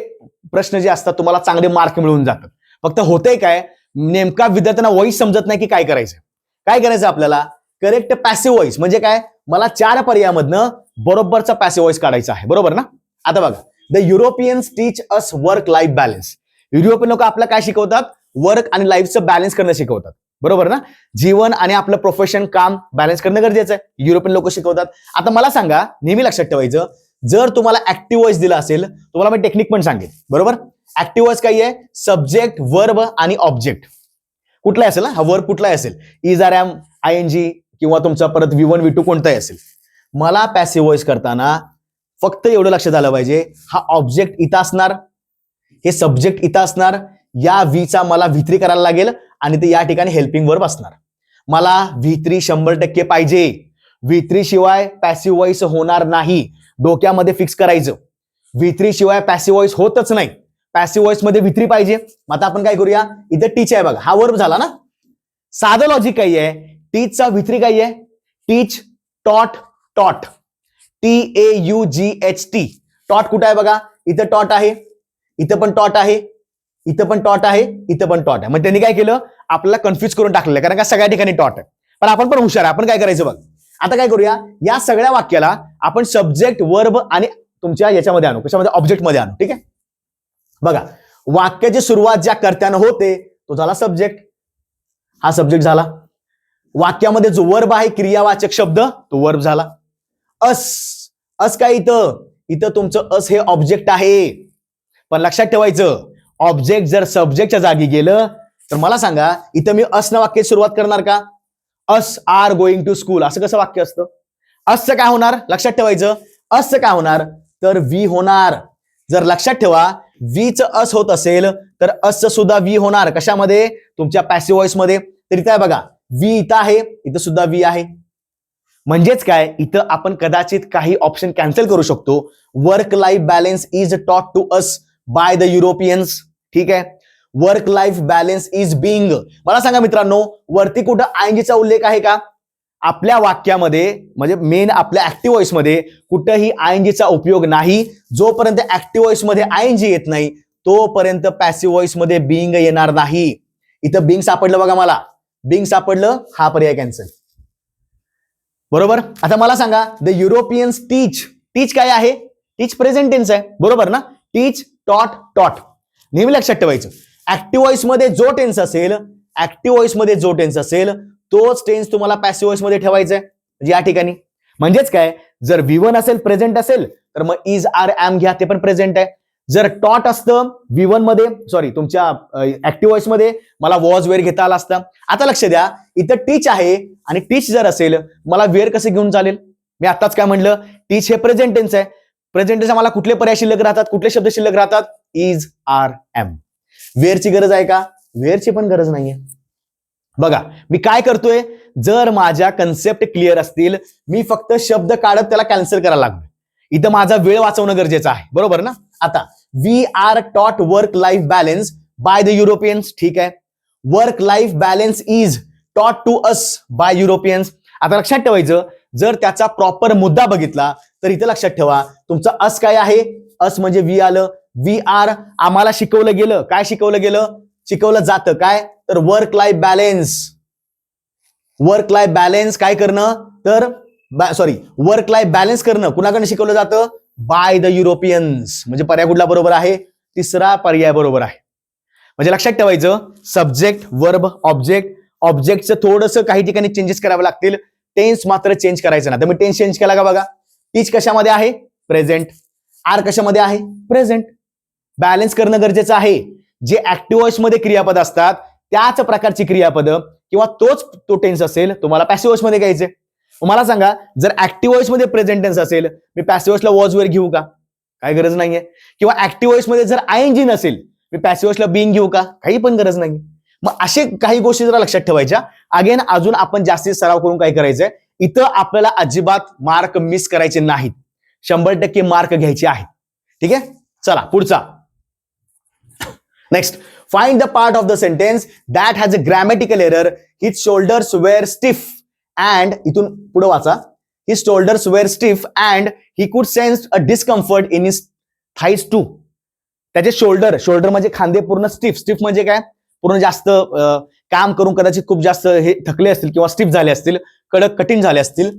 प्रश्न जे असतात तुम्हाला चांगले मार्क मिळून जातात. फक्त होतंय काय, नेमका विद्यार्थ्यांना व्हॉइस समजत नाही की काय करायचं. काय करायचं आपल्याला, करेक्ट पॅसिव्ह व्हॉइस म्हणजे काय, मला 4 पर्यायामधनं बरोबरचा पॅसिव्ह व्हॉइस काढायचा आहे, बरोबर ना. आता बघा, the Europeans teach us work life balance. European लोक आपल्याला काय शिकवतात, वर्क आणि लाईफचं बॅलन्स करणं शिकवतात, बरोबर ना. जीवन आणि आपलं प्रोफेशन काम बॅलन्स करणं गरजेचं आहे, युरोपियन लोक शिकवतात. आता मला सांगा, नेहमी लक्षात ठेवायचं, जर तुम्हाला ऍक्टिव्ह व्हॉइस दिला असेल, तुम्हाला मी टेक्निक पण सांगेन, बरोबर. ऍक्टिव्ह व्हॉइस काय आहे, सब्जेक्ट, वर्ब आणि ऑब्जेक्ट कुठलाही असेल ना, हा वर्ब कुठलाही असेल, इज, आर, एम, आयएनजी किंवा तुमचा परत V1 V2 कोणताही असेल. मला पॅसिव्ह व्हॉइस करताना फक्त एवढं लक्षात आलं पाहिजे, हा ऑब्जेक्ट इथं असणार, हे सब्जेक्ट इथं असणार, या व्हीचा मला V3 करायला लागेल आणि ते या ठिकाणी हेल्पिंग वर्ब असणार. मला V3 100% पाहिजे. V3 शिवाय पॅसिव्ह व्हॉइस होणार नाही, डोक्यामध्ये फिक्स करायचं. V3 शिवाय पॅसिव्ह व्हॉइस होतच नाही, पॅसिव्ह व्हॉइस मध्ये V3 पाहिजे. मग आता आपण काय करूया, इथं टीच आहे बघा, हा वर्ब झाला ना. साधं लॉजिक काय आहे, टीचचा V3 काय आहे, टीच, टॉट, टॉट, TAUGHT. टॉट कुठं आहे बघा, इथं टॉट आहे, इथं पण टॉट आहे, इथं पण टॉट आहे, इथं पण टॉट आहे. मग त्यांनी काय केलं, आपल्याला कन्फ्युज करून टाकलेलं आहे, कारण का सगळ्या ठिकाणी टॉट आहे. पण आपण पण हुशार आहे, आपण काय करायचं बघ, आता काय करूया, या सगळ्या वाक्याला आपण सब्जेक्ट, वर्ब आणि तुमच्या याच्यामध्ये आणू, कशामध्ये, ऑब्जेक्ट मध्ये आणू. ठीक आहे, बघा, वाक्याची सुरुवात ज्या कर्त्यानं होते तो झाला सब्जेक्ट, हा सब्जेक्ट झाला. वाक्यामध्ये जो वर्ब आहे, क्रियावाचक शब्द, तो वर्ब झाला. अस, अस काय, इथं तुमचं अस हे ऑब्जेक्ट आहे. पण लक्षात ठेवायचं, ऑब्जेक्ट जर सब्जेक्टच्या जागी गेलं तर मला सांगा, इथं मी असं वाक्याची सुरुवात करणार का, us are going to school, असं कसं वाक्य असतं. असं काय होणार, लक्षात ठेवायचं, असं काय होणार, तर वी होणार. जर लक्षात ठेवा, वीच अस होत असेल तर अस सुद्धा वी होणार. कशामध्ये, तुमच्या पॅसिव्ह व्हॉइस मध्ये. तर इथं आहे बघा, वी इथं आहे, इथं सुद्धा वी आहे. म्हणजेच काय, इथं आपण कदाचित काही ऑप्शन कॅन्सल करू शकतो. Work life balance is taught to us by the Europeans. ठीक आहे, work life balance is being. मला सांगा मित्रांनो, वरती कुठं आयएनजीचा उल्लेख आहे का, आपल्या वाक्यामध्ये, म्हणजे मेन आपल्या ऍक्टिव्ह व्हॉइस मध्ये कुठंही आयएनजीचा उपयोग नाही. जोपर्यंत ऍक्टिव्ह व्हॉइस मध्ये आयएनजी येत नाही तोपर्यंत पॅसिव्ह व्हॉइस मध्ये बिंग येणार नाही. इथं बिंग सापडलं बघा, मला बिंग सापडलं, हा पर्याय कॅन्सल, बरोबर. आता मला सांगा, द युरोपियन्स टीच, टीच काय आहे, टीच प्रेझेंट टेन्स आहे, बरोबर ना. टीच, टॉट, टॉट. नेहमी लक्षात ठेवायचं, ऍक्टिव्ह व्हॉइस मध्ये जो टेन्स असेल, ऍक्टिव्ह व्हॉइस मध्ये जो टेन्स असेल तोच टेन्स तुम्हाला पॅसिव्ह व्हॉइस मध्ये ठेवायचा आहे, म्हणजे या ठिकाणी. म्हणजेच काय, जर V1 असेल, प्रेझेंट असेल, तर मग इज, आर, एम घ्या, ते पण प्रेझेंट आहे. जर टॉट असतं V1 मध्ये, सॉरी तुमच्या ऍक्टिव्ह व्हॉइस मध्ये, मला वॉज, वेअर घेता आला असतं. आता लक्ष द्या, इथं टीच आहे आणि टीच जर असेल, मला वेअर कसं घेऊन चालेल. मी आताच काय म्हणलं, टीच हे प्रेझेंट टेन्स आहे. प्रेझेंट टेन्स मला कुठले पर्याय शिल्लक राहतात, कुठले शब्द शिल्लक राहतात, इज, आर, एम. वेअरची गरज आहे का, वेअरची पण गरज नाहीये. बघा, मी काय करतोय, जर माझ्या कन्सेप्ट क्लिअर असतील, मी फक्त शब्द काढत त्याला कॅन्सल करायला लागलो. इथं माझा वेळ वाचवणं गरजेचं आहे, बरोबर ना. आता वी आर टॉट work life balance bye the Europeans. ठीक आहे, work life balance is taught to us bye Europeans. आता लक्षात ठेवायचं, जर त्याचा प्रॉपर मुद्दा बघितला तर इथं लक्षात ठेवा, तुमचं अस काय आहे, अस म्हणजे वी आलं. वी आर आम्हाला शिकवलं गेलं, काय शिकवलं गेलं, शिकवलं जातं काय, तर work life balance. Work life balance काय करणं, तर सॉरी वर्क लाईफ बॅलन्स करणं कुणाकडे शिकवलं जातं, बाय द युरोपियन्स. म्हणजे पर्याय कुठला बरोबर आहे, तिसरा पर्याय बरोबर आहे. म्हणजे लक्षात ठेवायचं, सब्जेक्ट, वर्ब, ऑब्जेक्ट, ऑब्जेक्टचं थोडंसं काही ठिकाणी चेंजेस करावे लागतील, टेन्स मात्र चेंज करायचं ना. तर मी टेन्स चेंज केला का बघा, टीच कशामध्ये आहे, प्रेझेंट, आर कशामध्ये आहे, प्रेझेंट. बॅलन्स करणं गरजेचं आहे. जे ऍक्टिव्ह व्हॉइस मध्ये क्रियापद असतात त्याच प्रकारची क्रियापद किंवा तोच तो टेन्स असेल तुम्हाला पॅसिव्ह व्हॉइस मध्ये घ्यायचे. मला सांगा, जर ऍक्टिव्ह व्हॉइस मध्ये प्रेझेंट टेन्स असेल, मी पॅसिव्ह व्हॉइसला वॉज, वेअर घेऊ का, काही गरज नाहीये. किंवा ऍक्टिव्ह व्हॉइस मध्ये जर आयएनजी नसेल, मी पॅसिव्ह व्हॉइसला बीइंग घेऊ का, काही पण गरज नाही. मग असे काही गोष्टी जरा लक्षात ठेवायच्या. अगेन अजून आपण जास्तीत सराव करून काय करायचंय, इथं आपल्याला अजिबात मार्क मिस करायचे नाहीत, 100% मार्क घ्यायचे आहेत. ठीक आहे, चला पुढचा. Next, find the part of the sentence that has a grammatical error. His shoulders were stiff and, इथून पुढे वाचा, his shoulders were stiff and he could sense a discomfort in his thighs too. त्याचे shoulder म्हणजे खांदे पूर्ण stiff म्हणजे काय, पूर्ण जास्त काम करून कदाचित खूप जास्त हे थकले असतील किंवा स्टिफ झाले असतील, कडक कठीण झाले असतील.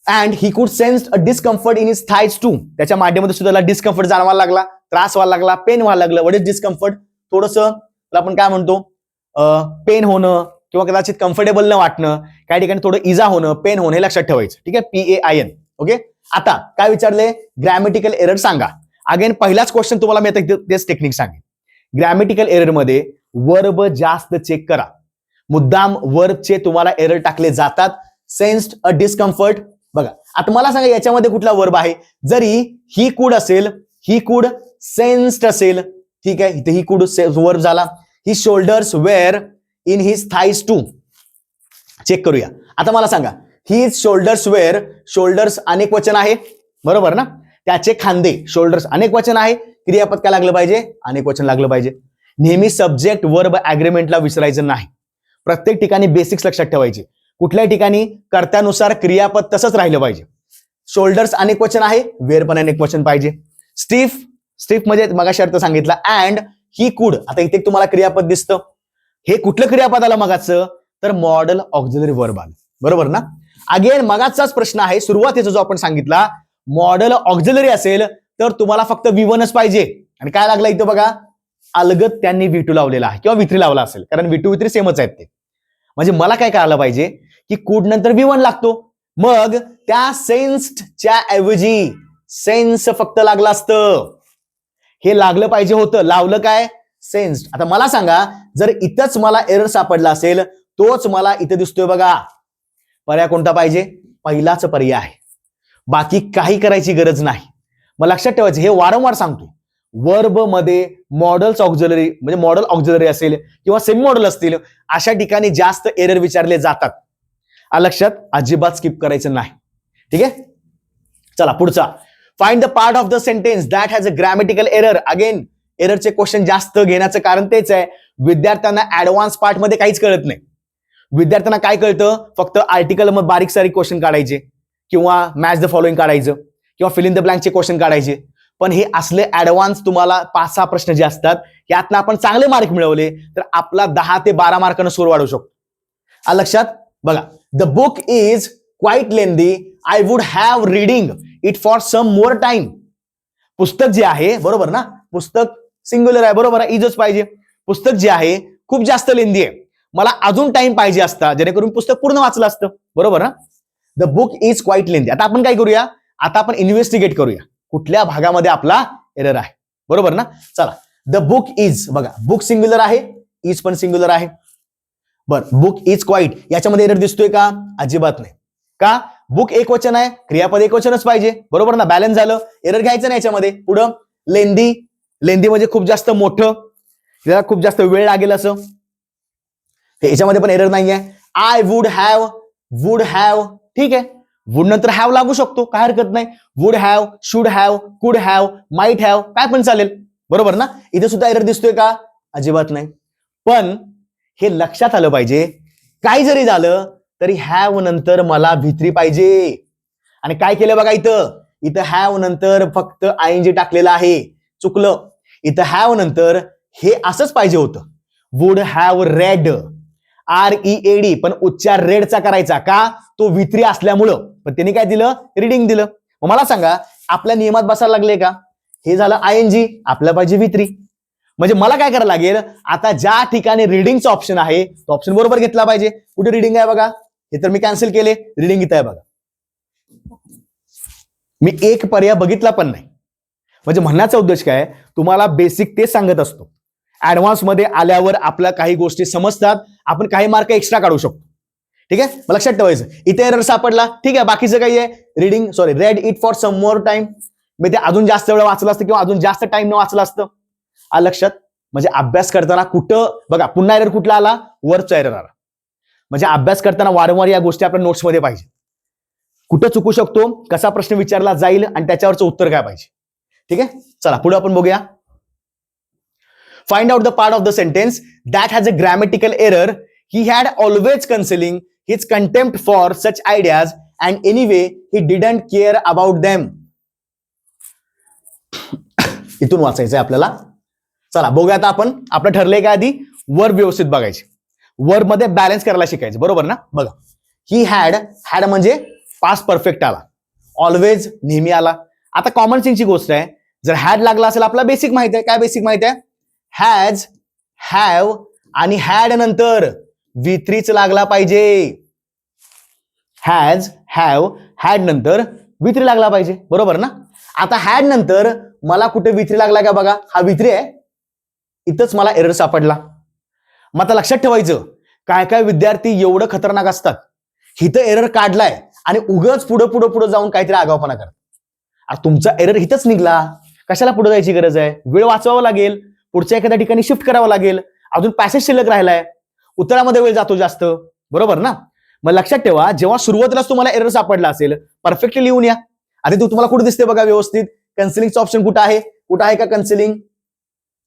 And he could sense a discomfort in his thighs too. त्याच्या मांडीमध्ये सुद्धा त्याला डिस्कम्फर्ट जाणवायला लागला, त्रास व्हायला लागला, पेन व्हायला लागलं. What is discomfort? थोडंसं आपण काय म्हणतो, पेन होणं किंवा कदाचित कम्फर्टेबल न वाटणं, काही ठिकाणी थोडं इजा होणं, पेन होणं, हे लक्षात ठेवायचं. ठीक आहे, PAIN. ओके. आता काय विचारले, ग्रॅमॅटिकल एरर सांगा. अगेन पहिलाच क्वेश्चन तुम्हाला मी आता तेच टेक्निक सांगेन. ग्रॅमॅटिकल एरर मध्ये वर्ब जास्त चेक करा. मुद्दाम वर्बचे तुम्हाला एरर टाकले जातात. सेन्स्ड अ डिस्कम्फर्ट. बघा आता मला सांगा याच्यामध्ये कुठला वर्ब आहे. जरी ही कुड असेल, ही कुड सेन्स्ड असेल, ठीक आहे, इथे ही कुड वर्ब झाला. He shoulders were in his thighs too. Check करूया. आता मला सांगा, हिज शोल्डर्स वेअर, शोल्डर्स अनेक वचन आहे, बरोबर ना. त्याचे खांदे, शोल्डर्स अनेक वचन आहे. क्रियापद काय लागलं पाहिजे, अनेक वचन लागलं पाहिजे. नेहमी सब्जेक्ट वर्ब ऍग्रीमेंटला विसरायचं नाही. प्रत्येक ठिकाणी बेसिक्स लक्षात ठेवायचे. कुठल्याही ठिकाणी कर्त्यानुसार क्रियापद तसंच राहिलं पाहिजे. शोल्डर्स अनेक वचन आहे, वेअर पण अनेक वचन पाहिजे. स्टिफ म्हणजे मगाशी अर्थ सांगितला. अँड ही कुड, आता इथे तुम्हाला क्रियापद दिसतं. हे कुठलं क्रियापद आलं मगाचं, तर मॉडल ऑक्झिलरी वर्ब आलं, बरोबर ना. अगेन मगाचाच प्रश्न आहे, सुरुवातीचा जो आपण सांगितला, मॉडल ऑक्झिलरी असेल तर तुम्हाला फक्त V1च पाहिजे. आणि काय लागलं इथं बघा, अलगद त्यांनी V2 लावलेला आहे किंवा V3 लावला असेल, कारण V2 V3 सेमच आहेत ते. म्हणजे मला काय कळालं पाहिजे की कुड नंतर V1 लागतो, मग त्या सेन्स्डच्या ऐवजी सेन्स फक्त लागलं असतं. हे लागलं पाहिजे होतं, लावलं काय, सेन्स्ड. आता मला सांगा, जर इथंच मला एरर सापडला असेल, तोच मला इथं दिसतोय बघा, पर्याय कोणता पाहिजे, पहिलाच पर्याय आहे. बाकी काही करायची गरज नाही. मग लक्षात ठेवायचं, हे वारंवार सांगतोय, वर्ब मध्ये मॉडल्स ऑक्झिलरी म्हणजे मॉडल ऑक्झिलरी असेल किंवा सेमी मॉडल असतील, अशा ठिकाणी जास्त एरर विचारले जातात. लक्षात अजिबात स्किप करायचं नाही. ठीक आहे, चला पुढचा. Find the part of the sentence that has a grammatical error. Again एररचे क्वेश्चन जास्त घेण्याचं कारण तेच आहे, विद्यार्थ्यांना ऍडव्हान्स पार्ट मध्ये काहीच कळत नाही. विद्यार्थ्यांना काय कळतं, फक्त आर्टिकल मग बारीक सारीक क्वेश्चन काढायचे किंवा मॅच द फॉलोइंग काढायचं किंवा फिल इन द ब्लँकचे क्वेश्चन काढायचे. पण हे असले ऍडव्हान्स तुम्हाला 5-6 प्रश्न जे असतात, यातनं आपण चांगले मार्क मिळवले तर आपला 10 ते 12 मार्कांना स्कोर वाढवू शकतो. लक्षात बघा, the book is quite lengthy, I would have reading it for some more time. पुस्तक जे आहे, बरोबर ना, पुस्तक सिंग्युलर आहे, बरोबर आहे, इजच पाहिजे. पुस्तक जे आहे खूप जास्त लेंदी आहे, मला अजून टाइम पाहिजे असता जेणेकरून पुस्तक पूर्ण वाचलं असतं, बरोबर ना. द बुक इज क्वाईट लेंदी. आता आपण काय करूया, आता आपण इन्व्हेस्टिगेट करूया कुठल्या भागामध्ये आपला एरर आहे, बरोबर ना. चला, द बुक इज, बघा बुक सिंग्युलर आहे, इज पण सिंग्युलर आहे. बरं, बुक इज क्वाईट याच्यामध्ये एरर दिसतोय का, अजिबात नाही. का, बुक एक वचन आहे, क्रियापद एक वचनच पाहिजे, बरोबर ना, बॅलन्स झालं, एरर घ्यायचं नाही याच्यामध्ये. पुढं लेंदी, लेंदी म्हणजे खूप जास्त मोठं, त्याला खूप जास्त वेळ लागेल असं, याच्यामध्ये पण एरर नाहीये. आय वुड हॅव, ठीक आहे, वुड नंतर हॅव लागू शकतो, काय हरकत नाही. वुड हॅव, शुड हॅव, कुड हॅव, माइट हॅव, काय पण चालेल, बरोबर ना. इथे सुद्धा एरर दिसतोय का, अजिबात नाही. पण हे लक्षात आलं पाहिजे, काही जरी झालं तरी हॅव नंतर मला V3 पाहिजे. आणि काय केलं बघा, इथं हॅव नंतर फक्त ING टाकलेलं आहे, चुकलं. इथं हॅव नंतर हे असंच पाहिजे होतं, वुड हॅव रेड, READ, पण उच्चार रेडचा करायचा का, तो V3 असल्यामुळं. पण त्यांनी काय दिलं, रीडिंग दिलं. मग मला सांगा, आपल्या नियमात बसायला लागले का, हे झालं ING, आपल्याला पाहिजे V3. म्हणजे मला काय करायला लागेल, आता ज्या ठिकाणी रीडिंगचा ऑप्शन आहे तो ऑप्शन बरोबर घेतला पाहिजे. कुठे रीडिंग आहे बघा, हे तर मी कॅन्सल केले, रीडिंग इथं आहे बघा. मी एक पर्याय बघितला पण नाही. म्हणजे म्हणण्याचा उद्देश काय, तुम्हाला बेसिक ते सांगत असतो. ऍडव्हान्स मध्ये आल्यावर आपल्या काही गोष्टी समजतात, आपण काही मार्क एक्स्ट्रा काढू शकतो. ठीक आहे, लक्षात ठेवायचं. इथे एरर सापडला, ठीक आहे, बाकीचं काही आहे, read it for some more time, मी ते अजून जास्त वेळ वाचलं असतं किंवा अजून जास्त टाइम न वाचलं असतं. लक्षात, म्हणजे अभ्यास करताना कुठं बघा, पुन्हा एरर कुठला आला, वरचा एरर आला. म्हणजे अभ्यास करताना वारंवार या गोष्टी आपल्या नोट्समध्ये पाहिजे. कुठं चुकू शकतो, कसा प्रश्न विचारला जाईल आणि त्याच्यावरचं उत्तर काय पाहिजे. ठीक आहे, चला पुढे आपण बघूया. Find out the part of the sentence that has a grammatical error. He had always concealing his contempt for such ideas and anyway he didn't care about them. इथून वाचायचंय आपल्याला. चला बघूया आता आपण. आपलं ठरलंय का आधी वर्ब व्यवस्थित बघायचे, वर्ब मध्ये बॅलन्स करायला शिकायचं, बरोबर ना. बघा, ही हॅड, हॅड म्हणजे पास्ट परफेक्ट आला, ऑलवेज नेहमी आला. आता कॉमन सेन्सची गोष्ट आहे, जर हॅड लागला असेल, आपला बेसिक माहिती आहे. काय बेसिक माहिती आहे? हॅज, हॅव आणि हॅड नंतर V3च लागला पाहिजे. हॅज, हॅव, हॅड नंतर V3 लागला पाहिजे, बरोबर ना. आता हॅड नंतर मला कुठे V3 लागला का बघा, हा V3 आहे, इथंच मला एरर सापडला. मग आता लक्षात ठेवायचं, काय काय विद्यार्थी एवढं खतरनाक असतात, इथं एरर काढलाय आणि उगाच पुढे जाऊन काहीतरी आगावपणा करतात. तुमचा एरर इथंच निघला, कशाला पुढे जायची गरज आहे? वेळ वाचवावा लागेल, पुढच्या एखाद्या ठिकाणी शिफ्ट करावं लागेल, अजून पॅसेज शिल्लक राहिलाय, उत्तरामध्ये वेळ जातो जास्त, बरोबर ना. मग लक्षात ठेवा, जेव्हा सुरुवातीलाच तुम्हाला एरर सापडला असेल, परफेक्टली लिहून या. आता तुम्हाला कुठे दिसते बघा व्यवस्थित, कन्सिलिंगचं ऑप्शन कुठं आहे? कुठं आहे का कन्सिलिंग?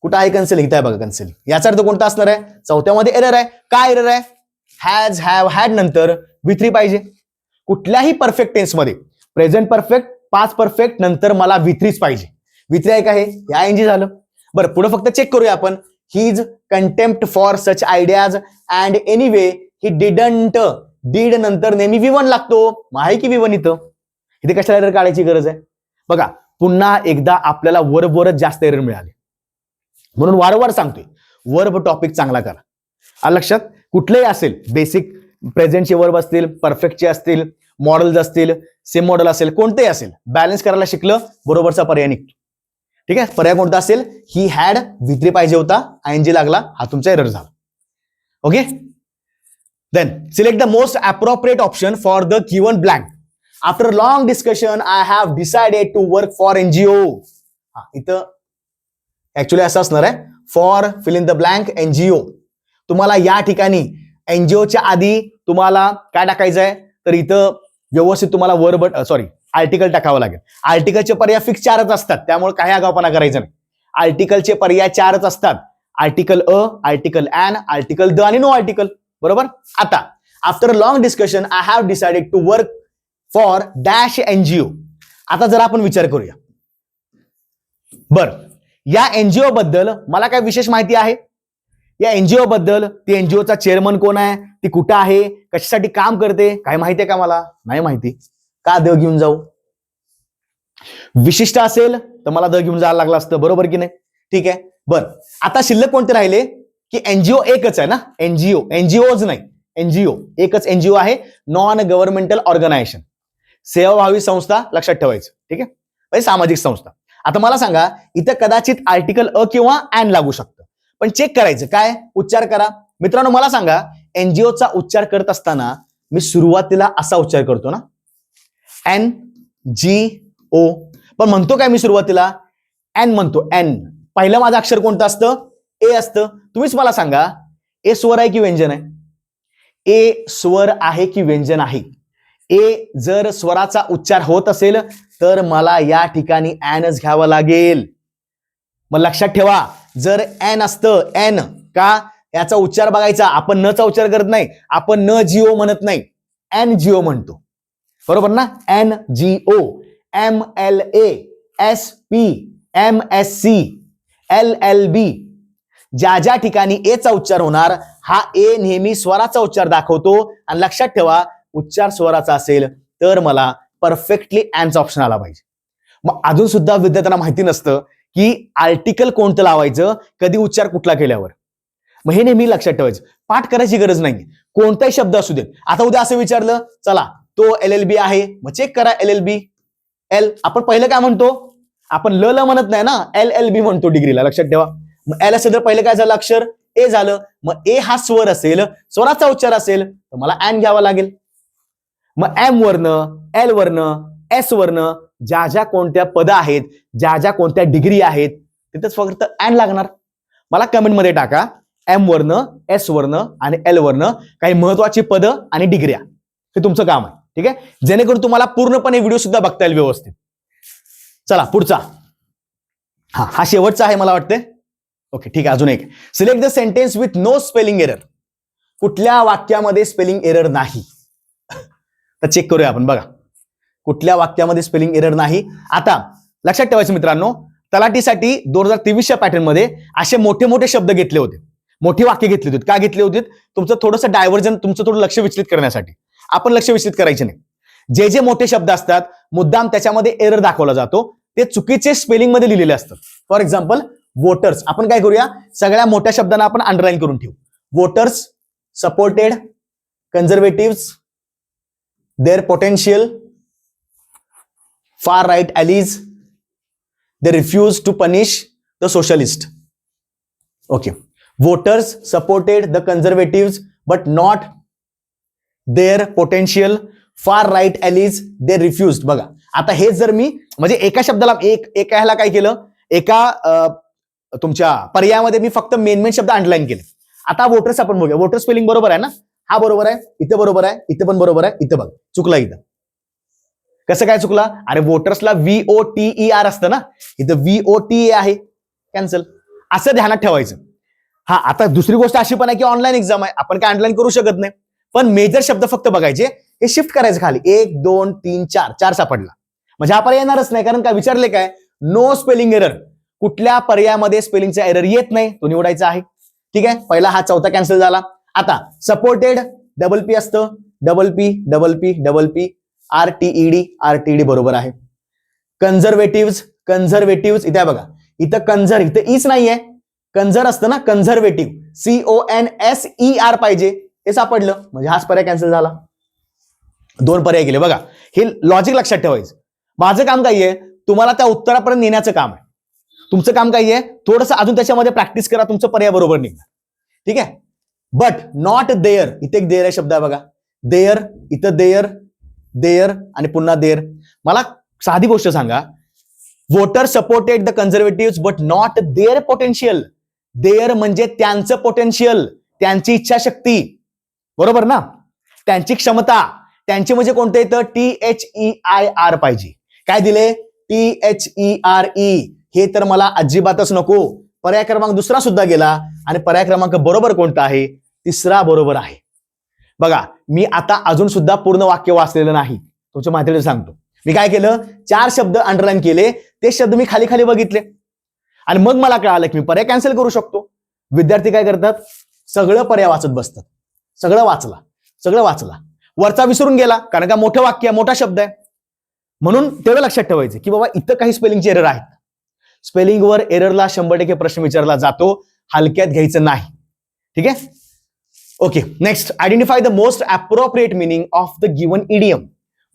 कुठं आहे कन्सिलिंग? इथं आहे बघा कन्सिलिंग. याचा अर्थ कोणता असणार आहे? चौथ्यामध्ये एरर आहे. काय एरर आहे? हॅज, हॅव, हॅड नंतर V3 पाहिजे. कुठल्याही परफेक्ट टेन्स मध्ये, प्रेझेंट परफेक्ट, पास्ट परफेक्ट नंतर मला V3च पाहिजे. V3 आहे का? हे ING झालं. बरं, पुढे फक्त चेक करूया आपण. His contempt for such ideas and anyway he didn't, did नंतर नेहमी V1 लागतो. आहे की V1 इथे कशाला एरर काढायची गरज आहे? बघा, पुन्हा एकदा आपल्याला वर्बवरच जास्त एरर मिळाले, म्हणून वारंवार सांगतोय, वर्ब टॉपिक चांगला करा. आलं लक्षात? कुठलेही असेल, बेसिक प्रेझेंटचे वर्ब असतील, परफेक्टचे असतील, मॉडेल्स असतील, सेम मॉडेल असेल, कोणतेही असेल, बॅलन्स करायला शिकलं, बरोबरचा पर्याय निघतो. ठीक आहे, पर्याय कोणता असेल? ही हॅड, V3 पाहिजे होता, ING लागला, हा तुमचा एरर झाला. Okay, then select the most appropriate option for the given blank. After long discussion I have decided to work for NGO. इथं ऍक्च्युली असं असणार आहे, for fill in the blank NGO. तुम्हाला या ठिकाणी NGOच्या आधी तुम्हाला काय टाकायचं आहे, तर इथं व्यवस्थित तुम्हाला वर्ब, आर्टिकल टाकावं लागेल. आर्टिकलचे पर्याय फिक्स 4च असतात, त्यामुळे काही आगावपणा करायचं नाही. आर्टिकलचे पर्याय 4च असतात, article a, article an, article the आणि नो आर्टिकल, बरोबर. आता after long discussion I have decided to work for dash NGO. आता जरा आपण विचार करूया. बर, या NGO बद्दल मला काय विशेष माहिती आहे? या NGO बद्दल, ती NGOचा चेअरमन कोण आहे, ती कुठं आहे, कशासाठी काम करते, काय माहिती आहे का? मला नाही माहिती. का द घेऊन जाऊ? विशिष्ट असेल तर मला द घेऊन जायला लागलं असतं, बरोबर की नाही? ठीक आहे. बर, आता शिल्लक कोणते राहिले की NGO एकच आहे ना, NGOज नाही, NGO एकच NGO आहे, नॉन गव्हर्नमेंटल ऑर्गनायझेशन, सेवाभावी संस्था, लक्षात ठेवायचं. ठीक आहे, म्हणजे सामाजिक संस्था. आता मला सांगा, इथं कदाचित आर्टिकल अ किंवा ॲन लागू शकतं, पण चेक करायचं काय? उच्चार करा. मित्रांनो मला सांगा, NGOचा उच्चार करत असताना मी सुरुवातीला असा उच्चार करतो ना, NGO, पण म्हणतो काय मी सुरुवातीला? एन म्हणतो, एन. पहिलं माझं अक्षर कोणतं असतं? ए असतं. तुम्हीच मला सांगा, ए स्वर आहे की व्यंजन आहे? ए स्वर आहे की व्यंजन आहे? ए जर स्वराचा उच्चार होत असेल तर मला या ठिकाणी एनच घ्यावं लागेल. मग लक्षात ठेवा, जर एन असतं, एन का, याचा उच्चार बघायचा. आपण न चा उच्चार करत नाही, आपण न GO म्हणत नाही, NGO म्हणतो, बरोबर ना. NGO, MLA, SP, MSC, LLB. ज्या ज्या ठिकाणी ए चा उच्चार होणार, हा ए नेहमी स्वराचा उच्चार दाखवतो. आणि लक्षात ठेवा, उच्चार स्वराचा असेल तर मला परफेक्टली एनचा ऑप्शन आला पाहिजे. मग अजून सुद्धा विद्यार्थ्यांना माहिती नसतं की आर्टिकल कोणतं लावायचं, कधी उच्चार कुठला केल्यावर. मग हे नेहमी लक्षात ठेवायचं, पाठ करायची गरज नाही, कोणताही शब्द असू देत. आता उद्या असं विचारलं, चला तो LLB आहे, मग चेक करा LLB. एल आपण पहिलं काय म्हणतो? आपण ल म्हणत नाही ना, LLB म्हणतो डिग्रीला, लक्षात ठेवा. मग एल असेल तर पहिलं काय झालं अक्षर? ए झालं. मग ए हा स्वर असेल, स्वराचा उच्चार असेल तर मला एन घ्यावा लागेल. मग एम वर्ण, एल वर्ण, एस वर्ण, ज्या ज्या कोणत्या पद आहेत, ज्या ज्या कोणत्या डिग्री आहेत, तिथेच फक्त एन लागणार. मला कमेंटमध्ये टाका एम वर्ण, एस वर्ण आणि एल वर्ण काही महत्वाची पद आणि डिग्र्या. हे तुमचं काम आहे. ठीक आहे, जेणेकरून तुम्हाला पूर्णपणे व्हिडिओ सुद्धा बघता येईल व्यवस्थित. चला पुढचा, हा शेवटचा आहे मला वाटते. ओके ठीक आहे, अजून एक. Select the sentence with no spelling error. कुठल्या वाक्यामध्ये स्पेलिंग एरर नाही? तर चेक करूया आपण. बघा, कुठल्या वाक्यामध्ये स्पेलिंग एरर नाही. आता लक्षात ठेवायचं मित्रांनो, तलाठीसाठी 2023च्या पॅटर्न मध्ये असे मोठे मोठे शब्द घेतले होते, मोठी वाक्य घेतली होती. का घेतली होती? तुमचं थोडंसं डायव्हर्जन, तुमचं थोडं लक्ष विचलित करण्यासाठी. आपण लक्ष विचलित करायचे नाही. जे जे मोठे शब्द असतात मुद्दाम त्याच्यामध्ये एरर दाखवला जातो, ते चुकीचे स्पेलिंग मध्ये लिहिलेले असतात. फॉर एक्झाम्पल वोटर्स, आपण काय करूया, सगळ्या मोठ्या शब्दांना आपण अंडरलाईन करून ठेवू. Voters supported conservatives, their potential, far right allies, they refuse to punish the socialist. Okay, voters supported the conservatives but not their potential, far right allies, they refused. बघा आता हे जर मी म्हणजे एका शब्दाला एका ह्याला काय केलं, एका तुमच्या पर्यायामध्ये मी फक्त मेन शब्द अंडरलाईन केले. आता वोटर्स आपण बघूया. वोटर स्पेलिंग बरोबर आहे ना? हा बरोबर आहे, इथे बरोबर आहे, इथे पण बरोबर आहे, इथे बघ चुकला. इथं कसं काय चुकला? अरे वोटर्सला VOTER असतं ना, इथं VOTA आहे, कॅन्सल. असं ध्यानात ठेवायचं. हा, आता दुसरी गोष्ट अशी पण आहे की ऑनलाईन एक्झाम आहे, आपण काय ऑनलाईन करू शकत नाही, पण मेजर शब्द फक्त बघायचे, हे शिफ्ट करायचं खाली. 1 2 3 4 सापडला म्हणजे हा पर्याय येणारच नाही. कारण काय विचारले, काय नो स्पेलिंग एरर, कुठल्या पर्यायामध्ये स्पेलिंगचा एरर येत नाही तो निवडायचा आहे. ठीक आहे, पहिला हा चौथा कॅन्सल झाला. आता सपोर्टेड डबल-P असतं, डबल-P RTED बरोबर आहे. कन्झर्वेटिव्ह इथे बघा, इथं कंझर, इथं ईच नाहीये, कंझर असतं ना, कन्झर्वेटिव्ह CONSER पाहिजे, हे सापडलं म्हणजे हाच पर्याय कॅन्सल झाला. 2 पर्याय गेले. बघा हे लॉजिक लक्षात ठेवायचं. माझं काम काय आहे, तुम्हाला त्या उत्तरापर्यंत नेण्याचं काम आहे. तुमचं काम काय आहे, थोडंसं अजून त्याच्यामध्ये प्रॅक्टिस करा, तुमचं पर्याय बरोबर निघणार. ठीक आहे. बट नॉट देअर, इथे एक देअर शब्द आहे बघा, देअर, इथं देअर आणि पुन्हा देअर. मला साधी गोष्ट सांगा, voter supported the conservative but not there potential. There म्हणजे त्यांचं पोटेन्शियल, त्यांची इच्छाशक्ती, बरोबर ना, त्यांची क्षमता. त्यांची म्हणजे कोणतं येतं, THEIR पाहिजे. काय दिले, THERE. हे तर मला अजिबातच नको. पर्याय क्रमांक दुसरा सुद्धा गेला आणि पर्याय क्रमांक बरोबर कोणता आहे, तिसरा बरोबर आहे. बघा मी आता अजून सुद्धा पूर्ण वाक्य वाचलेलं नाही, तुमच्या माहितीला सांगतो. मी काय केलं, 4 शब्द अंडरलाईन केले, ते शब्द मी खाली खाली बघितले आणि मग मला कळालं की मी पर्याय कॅन्सल करू शकतो. विद्यार्थी काय करतात, सगळं पर्याय वाचत बसतात. सगळं वाचला, वरचा विसरून गेला, कारण का मोठं वाक्य आहे, मोठा शब्द आहे. म्हणून तेवढं लक्षात ठेवायचं की बाबा इथं काही स्पेलिंगचे एरर आहेत. स्पेलिंगवर एररला 100% प्रश्न विचारला जातो, हलक्यात घ्यायचं नाही. ठीक आहे. Okay, next, identify the most appropriate meaning of the given idiom.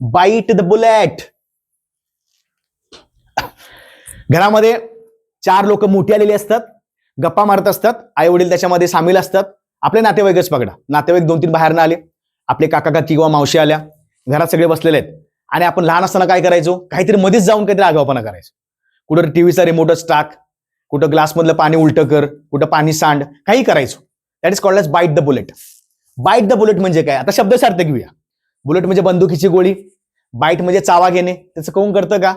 Bite the bullet. घरामध्ये 4 लोक मोठी आलेली असतात, गप्पा मारत असतात, आई वडील त्याच्यामध्ये सामील असतात. आपले नातेवाईकच पकडा, नातेवाईक 2-3 बाहेर ना आले, आपले काका काकी किंवा मावशी आल्या, घरात सगळे बसलेले आहेत. आणि आपण लहान असताना काय करायचो, काहीतरी मध्येच जाऊन काहीतरी आगाऊपणा करायचो. कुठं टीव्हीचा रिमोटच टाक, कुठं ग्लासमधलं पाणी उलटं कर, कुठं पाणी सांड, काही करायचो. That is called as bite the bullet. Bite the bullet म्हणजे काय, आता शब्दसार्थ घेऊया. बुलेट म्हणजे बंदुकीची गोळी, बाईट म्हणजे चावा घेणे, त्याचं कोण करतं का,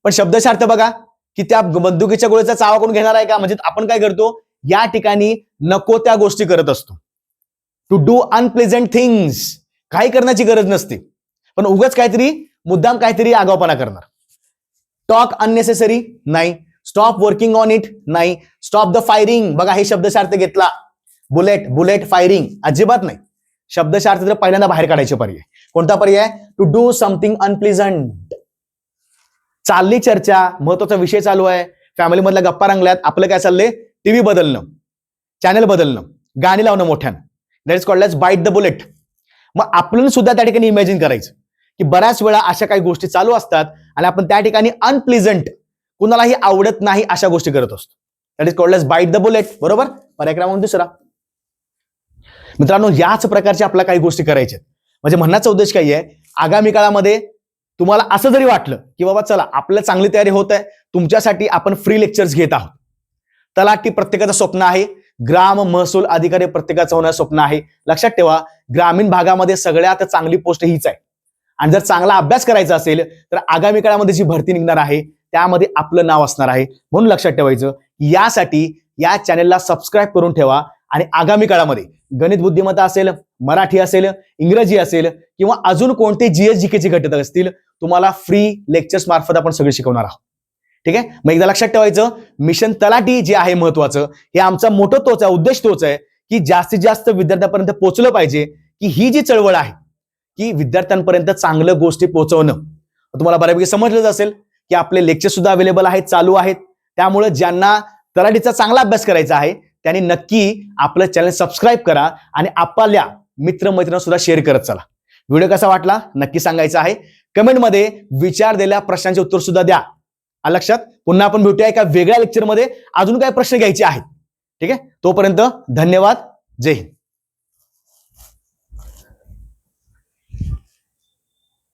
पण शब्दसार्थ बघा की त्या बंदुकीच्या गोळीचा चावा कोण घेणार आहे का. म्हणजे आपण काय करतो, या ठिकाणी नको त्या गोष्टी करत असतो. टू डू अनप्लेझंट थिंग्स, काही करण्याची गरज नसते, पण उगाच काहीतरी मुद्दाम काहीतरी आगाऊपणा करणार. टॉक अननेसेसरी नाही, स्टॉप वर्किंग ऑन इट नाही, स्टॉप द फायरिंग. बघा हे शब्दशार्थ घेतला, बुलेट फायरिंग अजिबात नाही. शब्दशार्थ जर पहिल्यांदा बाहेर काढायचे पर्याय, कोणता पर्याय, टू डू समथिंग अनप्लेझंट. चालली चर्चा, महत्वाचा विषय चालू आहे, फॅमिली मधल्या गप्पा रंगल्यात, आपलं काय चाललंय, टीव्ही बदलणं, चॅनल बदलणं, गाणी लावणं मोठ्यानं. That is called as bite the bullet. मग आपण सुद्धा त्या ठिकाणी इमॅजिन करायचं की बऱ्याच वेळा अशा काही गोष्टी चालू असतात आणि आपण त्या ठिकाणी अनप्लेझंट, कुणालाही आवडत नाही अशा गोष्टी करत असतो. That is called as bite the bullet. बरोबर, पर्याय क्रमांक दुसरा. मित्रांनो, याच प्रकारच्या आपल्या काही गोष्टी करायच्या. म्हणजे म्हणण्याचा उद्देश काय आहे, आगामी काळामध्ये तुम्हाला असं जरी वाटलं की बाबा चला आपल्याला चांगली तयारी होत आहे, तुमच्यासाठी आपण फ्री लेक्चर्स घेत आहोत. तलाठी प्रत्येकाचं स्वप्न आहे, ग्राम महसूल अधिकारी प्रत्येकाचं होण्याचं स्वप्न आहे. लक्षात ठेवा, ग्रामीण भागामध्ये सगळ्यात चांगली पोस्ट हीच आहे. आणि जर चांगला अभ्यास करायचा असेल तर आगामी काळामध्ये जी भरती निघणार आहे त्यामध्ये आपलं नाव असणार आहे. म्हणून लक्षात ठेवायचं, यासाठी या चॅनेलला सबस्क्राईब करून ठेवा. आणि आगामी काळामध्ये गणित बुद्धिमत्ता असेल, मराठी असेल, इंग्रजी असेल किंवा अजून कोणते GS GK चे घटक असतील, तुम्हाला फ्री लेक्चर्स मार्फत आपण सगळे शिकवणार आहोत. ठीक आहे, मग एकदा लक्षात ठेवायचं, मिशन तलाठी जे आहे महत्वाचं, हे आमचा मोठा तोच आहे, उद्देश तोच आहे की जास्तीत जास्त विद्यार्थ्यांपर्यंत पोहोचलं पाहिजे, की ही जी चळवळ आहे की विद्यार्थ्यांपर्यंत चांगल्या गोष्टी पोहोचवणं. तुम्हाला बऱ्यापैकी समजलंच असेल की आपले लेक्चर सुद्धा अवेलेबल आहेत, चालू आहेत. त्यामुळे ज्यांना तलाठीचा चांगला अभ्यास करायचा आहे त्यांनी नक्की आपलं चॅनल सबस्क्राईब करा आणि आपल्या मित्रमैत्रिणींना सुद्धा शेअर करत चला. व्हिडिओ कसा वाटला नक्की सांगायचं आहे. कमेंटमध्ये विचारलेल्या प्रश्नांचे उत्तर सुद्धा द्या. लक्षात, पुन्हा आपण भेटूया एका वेगळ्या लेक्चरमध्ये, अजून काय प्रश्न घ्यायचे आहेत. ठीक आहे, तोपर्यंत धन्यवाद. जय हिंद.